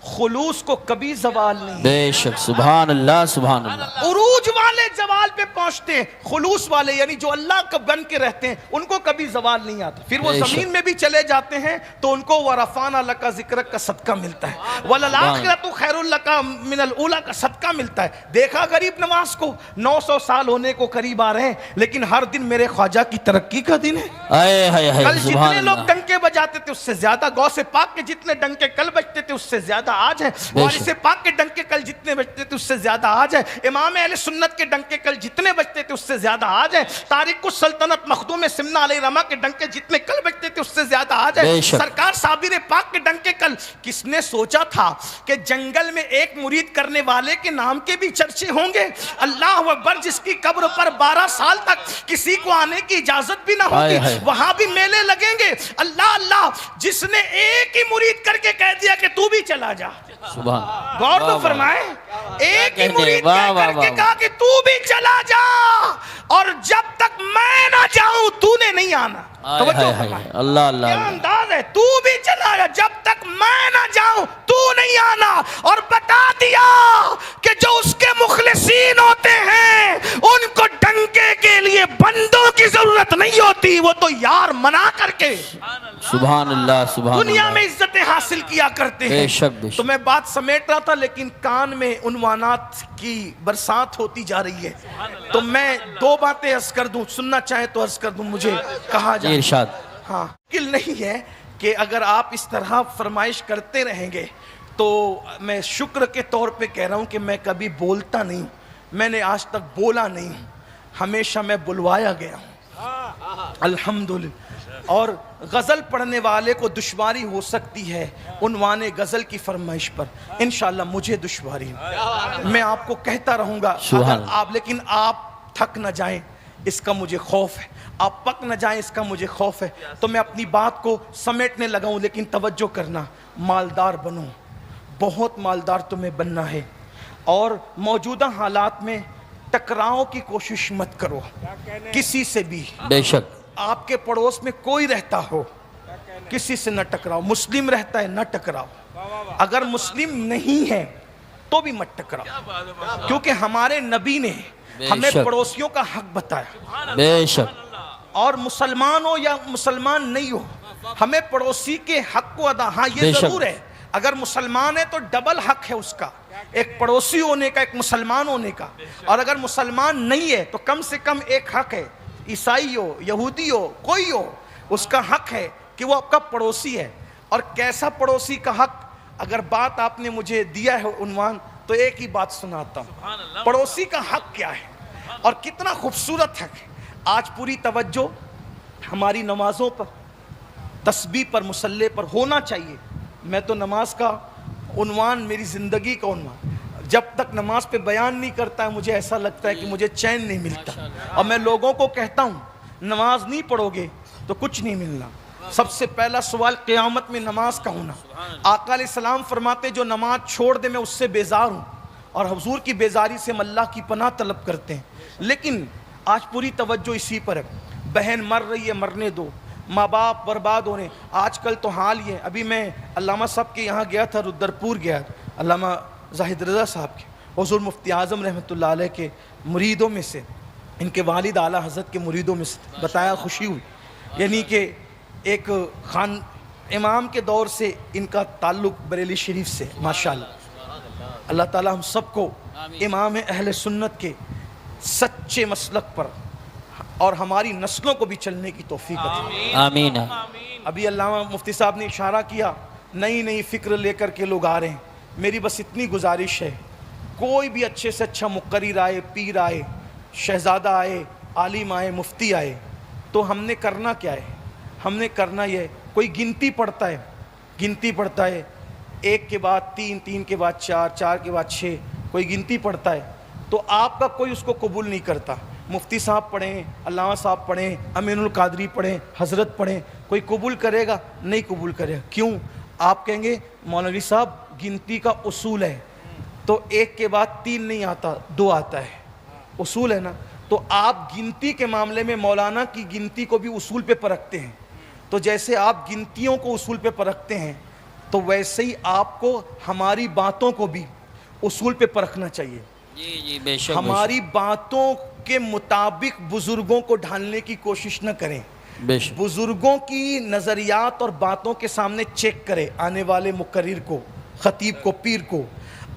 A: خلوص کو کبھی زوال نہیں.
B: بے شک. سبحان اللہ سبحان اللہ.
A: عروج والے زوال پہ پہنچتے ہیں, خلوص والے یعنی جو اللہ کا بن کے رہتے ہیں ان کو کبھی زوال نہیں آتا. پھر وہ زمین میں بھی چلے جاتے ہیں تو ان کو وَرَفَعْنَا لَكَ ذِكْرَكَ کا صدقہ ملتا ہے, وَلَلْآخِرَةُ خَيْرٌ لَكَ مِنَ الْأُولَىٰ کا صدقہ ملتا ہے. دیکھا غریب نواز کو 900 سال ہونے کو قریب آ رہے ہیں لیکن ہر دن میرے خواجہ کی ترقی کا دن ہے. کل جتنے لوگ ڈنکے بجاتے تھے اس سے زیادہ, غوث پاک کے جتنے ڈنکے کل بجتے تھے اس سے زیادہ آج ہے, وارث پاک کے ڈنکے کل جتنے بجتے تھے اس سے زیادہ آج ہے, امام اہل سنت کے ڈنکے کل جتنے بجتے تھے اس سے زیادہ آج ہے, تارک السلطنت مخدوم سمنہ علیہ رحمہ کے ڈنکے جتنے کل بجتے تھے اس سے زیادہ آج ہے, سرکار صابر پاک کے ڈنکے کل. کس نے سوچا تھا کہ جنگل میں ایک مرید کرنے والے کے نام کے بھی چرچے ہوں گے؟ اللہ اکبر, جس کی قبر پر 12 سال تک کسی کو آنے کی اجازت بھی نہ ہوگی, وہاں بھی میلے لگیں گے. اللہ اللہ, جس نے ایک ہی مرید کر کے کہہ دیا کہ تو بھی چلا جا. غور تو فرمائے, ایک ہی مرید کر کے کہا کہ تو بھی چلا جا, اور جب تک میں نہ جاؤں تو نے نہیں آنا.
B: اللہ اللہ,
A: کیا انداز ہے, تو بھی چلا جا جب تک میں نہ جاؤں تو نہیں آنا. اور بتا دیا کہ جو اس کے مخلصین ہوتے ہیں ان کو ڈنکے کے لیے بندوں کی ضرورت نہیں ہوتی, وہ تو یار منا کر کے
B: سبحان اللہ سبحان اللہ
A: دنیا میں عزتیں حاصل کیا کرتے ہیں. تو میں بات سمیٹ رہا تھا لیکن کان میں عنوانات کی برسات ہوتی جا رہی ہے, تو میں 2 باتیں عرض کر دوں, سننا چاہیں تو عرض کر دوں. مجھے کہا جائے
B: ارشاد,
A: ہاں مشکل نہیں ہے کہ اگر آپ اس طرح فرمائش کرتے رہیں گے تو میں شکر کے طور پہ کہہ رہا ہوں کہ میں کبھی بولتا نہیں ہوں, میں نے آج تک بولا نہیں ہوں, ہمیشہ میں بلوایا گیا ہوں الحمدللہ. اور غزل پڑھنے والے کو دشواری ہو سکتی ہے عنوان غزل کی فرمائش پر, انشاءاللہ مجھے دشواری ہے, میں آپ کو کہتا رہوں گا اگر آپ, لیکن آپ تھک نہ جائیں اس کا مجھے خوف ہے, آپ پک نہ جائیں اس کا مجھے خوف ہے. تو میں اپنی بات کو سمیٹنے لگا ہوں, لیکن توجہ کرنا, مالدار بنو, بہت مالدار تمہیں بننا ہے, اور موجودہ حالات میں ٹکراؤ کی کوشش مت کرو کسی سے بھی.
B: بے شک
A: آپ کے پڑوس میں کوئی رہتا ہو کسی سے نہ ٹکراؤ, مسلم رہتا ہے نہ ٹکراؤ, اگر مسلم نہیں ہے تو بھی مت ٹکراؤ, کیونکہ ہمارے نبی نے ہمیں پڑوسیوں کا حق بتایا.
B: بے شک,
A: اور مسلمان ہو یا مسلمان نہیں ہو ہمیں پڑوسی کے حق کو ادا, ہاں یہ ضرور ہے اگر مسلمان ہے تو ڈبل حق ہے اس کا, ایک پڑوسی ہونے کا, ایک مسلمان ہونے کا, اور اگر مسلمان نہیں ہے تو کم سے کم ایک حق ہے, عیسائی ہو یہودی ہو کوئی ہو, اس کا حق ہے کہ وہ آپ کا پڑوسی ہے. اور کیسا پڑوسی کا حق, اگر بات آپ نے مجھے دیا ہے عنوان تو ایک ہی بات سناتا ہوں, پڑوسی کا حق کیا ہے اور کتنا خوبصورت حق ہے. آج پوری توجہ ہماری نمازوں پر, تسبیح پر, مصلی پر ہونا چاہیے. میں تو نماز کا عنوان میری زندگی کا عنوان, جب تک نماز پہ بیان نہیں کرتا ہے مجھے ایسا لگتا ہے کہ مجھے چین نہیں ملتا, اور میں لوگوں کو کہتا ہوں نماز نہیں پڑھو گے تو کچھ نہیں ملنا. سب سے پہلا سوال قیامت میں نماز کا ہونا. آقا علیہ السلام فرماتے جو نماز چھوڑ دے میں اس سے بیزار ہوں, اور حضور کی بیزاری سے ہم اللہ کی پناہ طلب کرتے ہیں. لیکن آج پوری توجہ اسی پر ہے, بہن مر رہی ہے مرنے دو, ماں باپ برباد ہو رہے ہیں. آج کل تو حال یہ ہے, ابھی میں علامہ صاحب کے یہاں گیا تھا, رودرپور گیا, علامہ زاہد رضا صاحب کے, حضور مفتی اعظم رحمۃ اللہ علیہ کے مریدوں میں سے, ان کے والد اعلیٰ حضرت کے مریدوں میں سے, بتایا خوشی ہوئی. یعنی کہ ایک خان امام کے دور سے ان کا تعلق بریلی شریف سے, ماشاءاللہ. اللہ تعالی ہم سب کو امام اہل سنت کے سچے مسلک پر اور ہماری نسلوں کو بھی چلنے کی توفیق عطا.
B: آمین.
A: ابھی علامہ مفتی صاحب نے اشارہ کیا, نئی نئی فکر لے کر کے لوگ آ رہے ہیں. میری بس اتنی گزارش ہے, کوئی بھی اچھے سے اچھا مقرر آئے, پیر آئے, شہزادہ آئے, عالم آئے, مفتی آئے, تو ہم نے کرنا کیا ہے؟ ہم نے کرنا یہ, کوئی گنتی پڑھتا ہے, گنتی پڑھتا ہے 1 کے بعد 3, 3 کے بعد 4, 4 کے بعد 6, کوئی گنتی پڑھتا ہے, تو آپ کا کوئی اس کو قبول نہیں کرتا. مفتی صاحب پڑھیں, علامہ صاحب پڑھیں, امین القادری پڑھیں, حضرت پڑھیں, کوئی قبول کرے گا؟ نہیں قبول کرے گا. کیوں؟ آپ کہیں گے مولوی صاحب گنتی کا اصول ہے, تو 1 کے بعد 3 نہیں آتا, 2 آتا ہے, اصول ہے نا. تو آپ گنتی کے معاملے میں مولانا کی گنتی کو بھی اصول پہ پرکھتے ہیں. تو جیسے آپ گنتیوں کو اصول پہ پرکھتے ہیں تو ویسے ہی آپ کو ہماری باتوں کو بھی اصول پہ پرکھنا چاہیے.
B: جی بے شک.
A: ہماری باتوں کے مطابق بزرگوں کو ڈھالنے کی کوشش نہ کریں. بزرگوں کی نظریات اور باتوں کے سامنے چیک کریں, آنے والے مقرر کو, خطیب کو, پیر کو,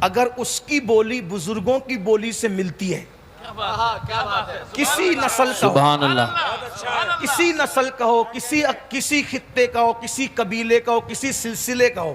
A: اگر اس کی بولی بزرگوں کی بولی سے ملتی ہے, کسی نسل کا
B: سبحان اللہ,
A: کسی نسل کا ہو, کسی خطے کا ہو, کسی قبیلے کا ہو, کسی سلسلے کا ہو,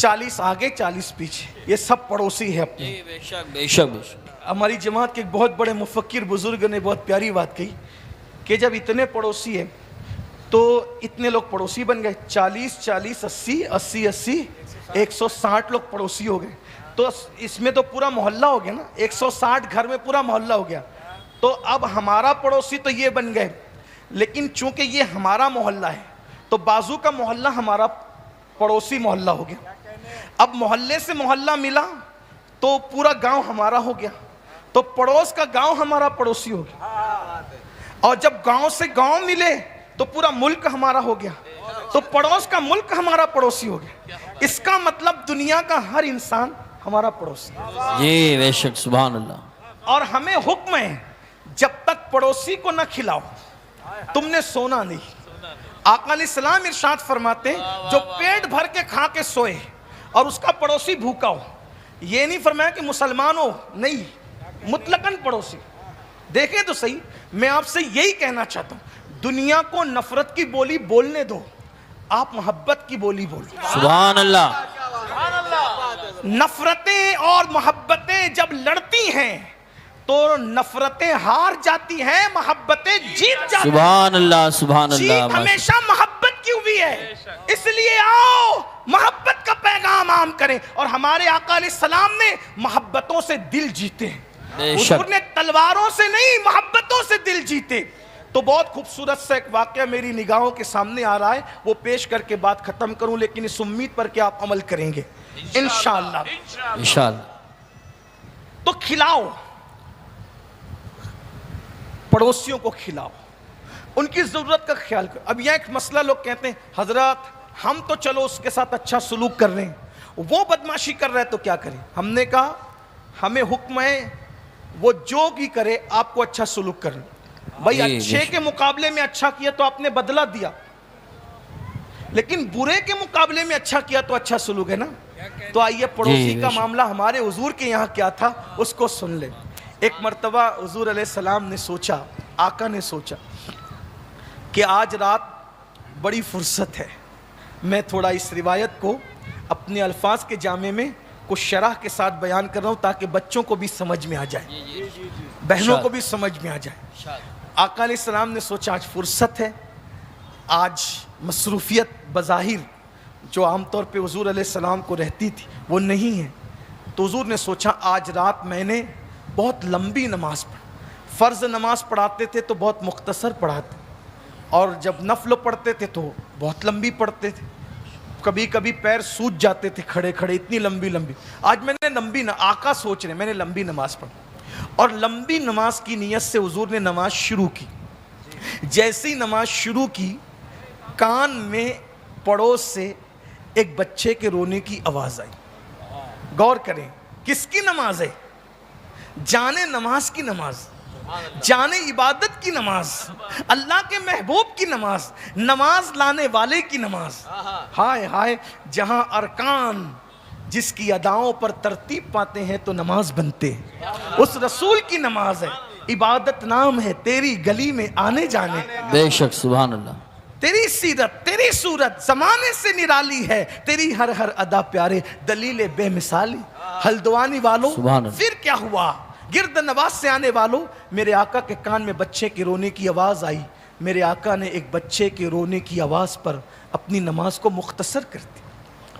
A: 40 آگے 40 پیچھے، یہ سب پڑوسی ہے اپنے۔
B: بے شک بے شک بے شک۔
A: ہماری جماعت کے ایک بہت بڑے مفکر بزرگ نے بہت پیاری بات کہی کہ جب اتنے پڑوسی ہیں تو اتنے لوگ پڑوسی بن گئے، 40 40 80 80 80 160 لوگ پڑوسی ہو گئے، تو اس میں تو پورا محلہ ہو گیا نا، 160 گھر میں پورا محلہ ہو گیا، تو اب ہمارا پڑوسی تو یہ بن گئے، لیکن چونکہ یہ ہمارا محلہ ہے تو بازو کا محلہ ہمارا پڑوسی محلہ ہو گیا، اب محلے سے محلہ ملا تو پورا گاؤں ہمارا ہو گیا، تو پڑوس کا گاؤں ہمارا پڑوسی ہو گیا، اور جب گاؤں سے گاؤں ملے تو پورا ملک ہمارا ہو گیا، تو پڑوس کا ملک ہمارا پڑوسی ہو گیا۔ اس کا مطلب دنیا کا ہر انسان ہمارا پڑوسی،
B: جی بے شک سبحان اللہ۔
A: اور ہمیں حکم ہے جب تک پڑوسی کو نہ کھلاؤ تم نے سونا نہیں۔ آقا علیہ السلام ارشاد فرماتے ہیں جو پیٹ بھر کے کھا کے سوئے اور اس کا پڑوسی بھوکا ہو، یہ نہیں فرمایا کہ مسلمان ہو، نہیں، مطلقاً پڑوسی۔ دیکھیں تو صحیح، میں آپ سے یہی کہنا چاہتا ہوں، دنیا کو نفرت کی بولی بولنے دو، آپ محبت کی بولی بولو۔
B: سبحان اللہ۔
A: نفرتیں اور محبتیں جب لڑتی ہیں تو نفرتیں ہار جاتی ہیں، محبتیں جیت جاتی ہیں۔
B: سبحان اللہ سبحان
A: جیت
B: اللہ۔
A: ہمیشہ محبت کی ہوئی ہے، اس لیے آؤ محبت کا پیغام عام کریں، اور ہمارے آقا علیہ السلام نے محبتوں سے دل جیتے ہیں،
B: بے شک۔
A: حضور نے تلواروں سے نہیں محبتوں سے دل جیتے۔ تو بہت خوبصورت سا ایک واقعہ میری نگاہوں کے سامنے آ رہا ہے، وہ پیش کر کے بات ختم کروں، لیکن اس امید پر کہ آپ عمل کریں گے انشاءاللہ۔
B: انشاءاللہ۔
A: تو کھلاؤ، پڑوسیوں کو کھلاؤ، ان کی ضرورت کا خیال کرو۔ اب یہ ایک مسئلہ لوگ کہتے ہیں حضرات ہم تو چلو اس کے ساتھ اچھا سلوک کر رہے ہیں، وہ بدمعاشی کر رہا ہے تو کیا کریں؟ ہم نے کہا ہمیں حکم ہے وہ جو بھی کرے آپ کو اچھا سلوک کرنا۔ بھائی
B: جی،
A: اچھے
B: جی۔
A: کے مقابلے میں اچھا کیا تو آپ نے بدلہ دیا، لیکن برے کے مقابلے میں اچھا کیا تو اچھا سلوک ہے نا۔ تو آئیے پڑوسی
B: جی،
A: کا
B: بے شک۔
A: معاملہ ہمارے حضور کے یہاں کیا تھا اس کو سن لیں۔ ایک مرتبہ حضور علیہ السلام نے سوچا، آقا نے سوچا کہ آج رات بڑی فرصت ہے، میں تھوڑا اس روایت کو اپنے الفاظ کے جامع میں کچھ شرح کے ساتھ بیان کر رہا ہوں تاکہ بچوں کو بھی سمجھ میں آ جائے، بہنوں کو بھی سمجھ میں آ جائے۔ آقا علیہ السلام نے سوچا آج فرصت ہے، آج مصروفیت بظاہر جو عام طور پہ حضور علیہ السلام کو رہتی تھی وہ نہیں ہے، تو حضور نے سوچا آج رات میں نے بہت لمبی نماز پڑھی، فرض نماز پڑھاتے تھے تو بہت مختصر پڑھاتے، اور جب نفل پڑھتے تھے تو بہت لمبی پڑھتے تھے، کبھی کبھی پیر سوج جاتے تھے کھڑے کھڑے، اتنی لمبی لمبی۔ آج میں نے آقا سوچ رہے میں نے لمبی نماز پڑھی، اور لمبی نماز کی نیت سے حضور نے نماز شروع کی۔ جیسی نماز شروع کی کان میں پڑوس سے ایک بچے کے رونے کی آواز آئی۔ غور کریں کس کی نماز ہے؟ جانے نماز کی نماز، جانے عبادت کی نماز، اللہ کے محبوب کی نماز، نماز لانے والے کی نماز۔ ہائے ہائے، جہاں ارکان جس کی اداؤں پر ترتیب پاتے ہیں تو نماز بنتے ہیں، اس رسول کی نماز ہے۔ عبادت نام ہے تیری گلی میں آنے جانے،
B: بے شک سبحان اللہ۔
A: تیری سیرت تیری صورت زمانے سے نرالی ہے، تیری ہر ہر ادا پیارے دلیل بے مثالی۔ ہلدوانی والوں
B: سبحان اللہ۔
A: پھر کیا ہوا؟ گرد نواز سے آنے والوں، میرے آقا کے کان میں بچے کے رونے کی آواز آئی، میرے آقا نے ایک بچے کے رونے کی آواز پر اپنی نماز کو مختصر کر دی۔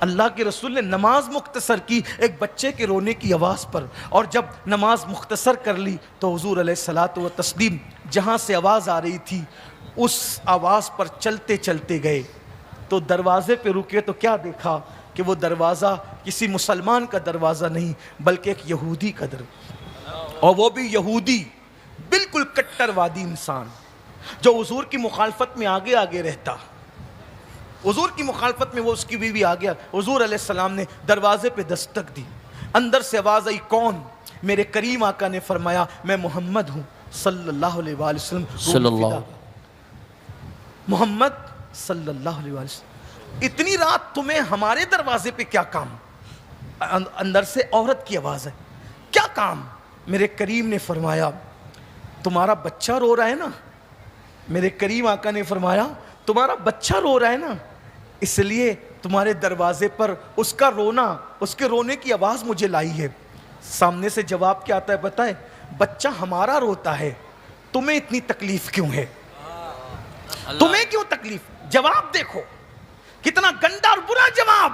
A: اللہ کے رسول نے نماز مختصر کی ایک بچے کے رونے کی آواز پر، اور جب نماز مختصر کر لی تو حضور علیہ الصلاۃ والتسلیم جہاں سے آواز آ رہی تھی اس آواز پر چلتے چلتے گئے، تو دروازے پہ رکے تو کیا دیکھا کہ وہ دروازہ کسی مسلمان کا دروازہ نہیں بلکہ ایک یہودی کا دروازہ، اور وہ بھی یہودی بالکل کٹر وادی انسان جو حضور کی مخالفت میں آگے آگے رہتا، حضور کی مخالفت میں وہ اس کی بیوی آ گیا۔ حضور علیہ السلام نے دروازے پہ دستک دی، اندر سے آواز آئی کون؟ میرے کریم آقا نے فرمایا میں محمد ہوں صلی اللہ علیہ وآلہ وسلم،
B: صلی اللہ
A: محمد صلی اللہ علیہ وآلہ وسلم، اتنی رات تمہیں ہمارے دروازے پہ کیا کام؟ اندر سے عورت کی آواز ہے، کیا کام؟ میرے کریم نے فرمایا تمہارا بچہ رو رہا ہے نا، میرے کریم آقا نے فرمایا تمہارا بچہ رو رہا ہے نا، اس لیے تمہارے دروازے پر اس کا رونا، اس کے رونے کی آواز مجھے لائی ہے۔ سامنے سے جواب کیا آتا ہے بتائیں؟ بچہ ہمارا روتا ہے، تمہیں اتنی تکلیف کیوں ہے؟ تمہیں کیوں تکلیف؟ جواب دیکھو کتنا گندا اور برا جواب،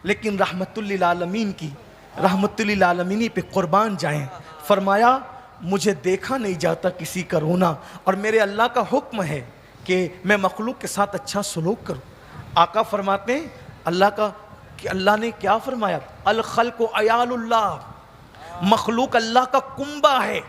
A: لیکن رحمت للعالمین کی، رحمت للعالمین پہ قربان جائیں۔ فرمایا مجھے دیکھا نہیں جاتا کسی کا رونا، اور میرے اللہ کا حکم ہے کہ میں مخلوق کے ساتھ اچھا سلوک کروں۔ آقا فرماتے ہیں اللہ نے کیا فرمایا؟ الخلق عیال اللہ، مخلوق اللہ کا کنبہ ہے۔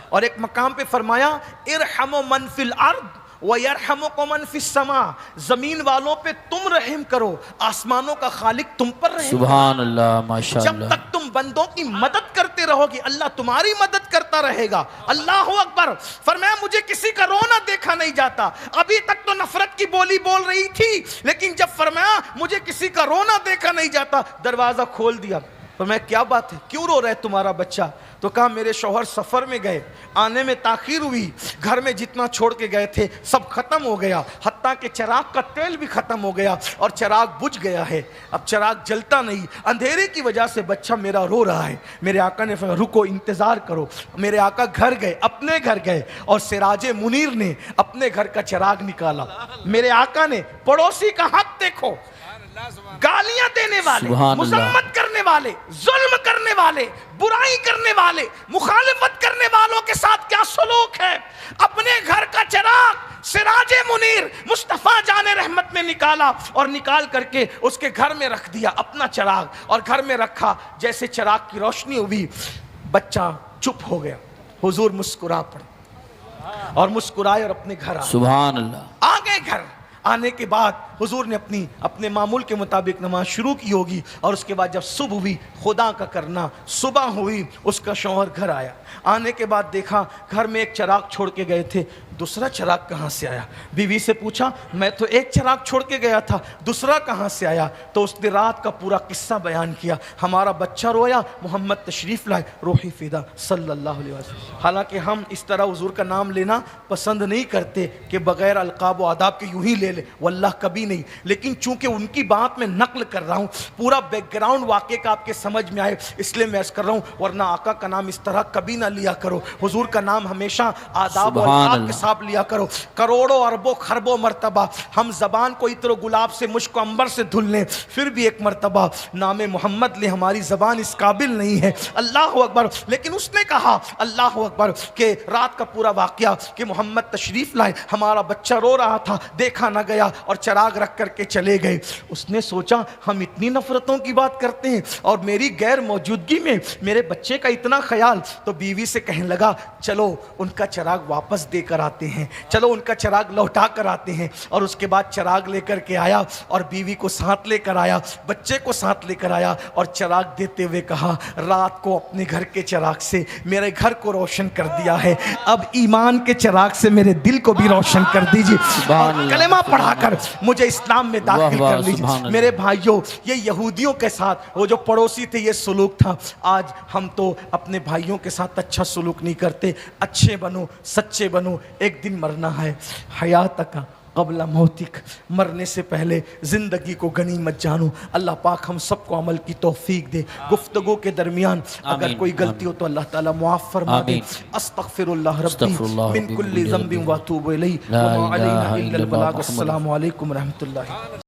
A: اور ایک مقام پہ فرمایا ارحموا من فی الارض وَيَرْحَمُكُم مَّن فِي السَّمَاءِ، زمین والوں پہ تم رحم کرو، آسمانوں کا خالق تم پر رحم کرے۔
B: سبحان اللہ، ماشاءاللہ۔
A: جب تک تم بندوں کی مدد کرتے رہو گی اللہ تمہاری مدد کرتا رہے گا۔ اللہ اکبر۔ فرمایا مجھے کسی کا رونا دیکھا نہیں جاتا۔ ابھی تک تو نفرت کی بولی بول رہی تھی، لیکن جب فرمایا مجھے کسی کا رونا دیکھا نہیں جاتا، دروازہ کھول دیا۔ فرمایا کیا بات ہے، کیوں رو رہا ہے تمہارا بچہ؟ تو کہا میرے شوہر سفر میں گئے، آنے میں تاخیر ہوئی، گھر میں جتنا چھوڑ کے گئے تھے سب ختم ہو گیا، حتیٰ کہ چراغ کا تیل بھی ختم ہو گیا اور چراغ بجھ گیا ہے، اب چراغ جلتا نہیں، اندھیرے کی وجہ سے بچہ میرا رو رہا ہے۔ میرے آقا نے فرمایا رکو انتظار کرو۔ میرے آقا گھر گئے، اپنے گھر گئے، اور سراج منیر نے اپنے گھر کا چراغ نکالا۔ میرے آقا نے پڑوسی کا حق دیکھو، گالیاں دینے والے، مذمت کرنے والے، ظلم کرنے والے، برائی کرنے والے، مخالفت کرنے والوں کے ساتھ کیا سلوک ہے۔ اپنے گھر کا چراغ سراج منیر مصطفیٰ جان رحمت میں نکالا، اور نکال کر کے اس کے گھر میں رکھ دیا اپنا چراغ، اور گھر میں رکھا۔ جیسے چراغ کی روشنی ہوئی بچہ چپ ہو گیا، حضور مسکرا پڑے اور مسکرائے اور اپنے گھر آئے۔
B: سبحان اللہ۔
A: آ گئے گھر، آنے کے بعد حضور نے اپنے معمول کے مطابق نماز شروع کی ہوگی، اور اس کے بعد جب صبح ہوئی، خدا کا کرنا صبح ہوئی، اس کا شوہر گھر آیا۔ آنے کے بعد دیکھا گھر میں ایک چراغ چھوڑ کے گئے تھے، دوسرا چراغ کہاں سے آیا؟ بیوی سے پوچھا میں تو ایک چراغ چھوڑ کے گیا تھا، دوسرا کہاں سے آیا؟ تو اس نے رات کا پورا قصہ بیان کیا۔ ہمارا بچہ رویا، محمد تشریف لائے، روحی فدا صلی اللہ علیہ وسلم۔ حالانکہ ہم اس طرح حضور کا نام لینا پسند نہیں کرتے کہ بغیر القاب و آداب کے یوں ہی لے لے، واللہ کبھی نہیں، لیکن چونکہ ان کی بات میں نقل کر رہا ہوں، پورا بیک گراؤنڈ واقعے کا آپ کے سمجھ میں آئے اس لیے میں عرض کر رہا ہوں، ورنہ آقا کا نام اس طرح کبھی نہ لیا کرو۔ حضور کا نام ہمیشہ آداب و القاب کے ساتھ لیا کرو۔ کروڑوں اربوں خربوں مرتبہ ہم زبان کو عطر و گلاب سے، مشک و عنبر سے دھل لیں، پھر بھی ایک مرتبہ نام محمد لیں، ہماری زبان اس قابل نہیں ہے۔ اللہ اکبر۔ لیکن اس نے کہا اللہ اکبر کہ رات کا پورا واقعہ کہ محمد تشریف لائے، ہمارا بچہ رو رہا تھا، دیکھا نہ گیا اور چراغ رکھ کر کے چلے گئے۔ اس نے سوچا ہم اتنی نفرتوں کی بات کرتے ہیں اور میری غیر موجودگی میں میرے بچے کا اتنا خیال، تو بیوی سے کہنے لگا چلو ان کا چراغ واپس دے کر آتے ہیں، چلو ان کا چراغ لوٹا کر آتے ہیں۔ اور اس کے بعد چراغ لے کر کے آیا اور بیوی کو ساتھ لے کر آیا، بچے کو ساتھ لے کر آیا، اور چراغ دیتے ہوئے کہا رات کو اپنے گھر کے چراغ سے میرے گھر کو روشن کر دیا ہے، اب ایمان کے چراغ سے میرے دل کو بھی روشن کر دیجیے، اور کلمہ پڑھا کر مجھے اسلام میں داخل کر لیجیے۔ میرے بھائیوں، یہ یہودیوں کے ساتھ وہ جو پڑوسی تھے یہ سلوک تھا۔ آج ہم تو اپنے بھائیوں کے ساتھ اچھا سلوک نہیں کرتے۔ اچھے بنو، سچے بنو، ایک دن مرنا ہے۔ حیاتک قبل موتک، مرنے سے پہلے زندگی کو غنیمت جانو۔ اللہ پاک ہم سب کو عمل کی توفیق دے۔ گفتگو کے درمیان اگر کوئی غلطی ہو تو اللہ تعالیٰ معاف فرما دے۔ استغفر اللہ ربی من کل ذنب واتوب الیہ وما علینا الا البلاغ۔ السلام علیکم ورحمۃ اللہ۔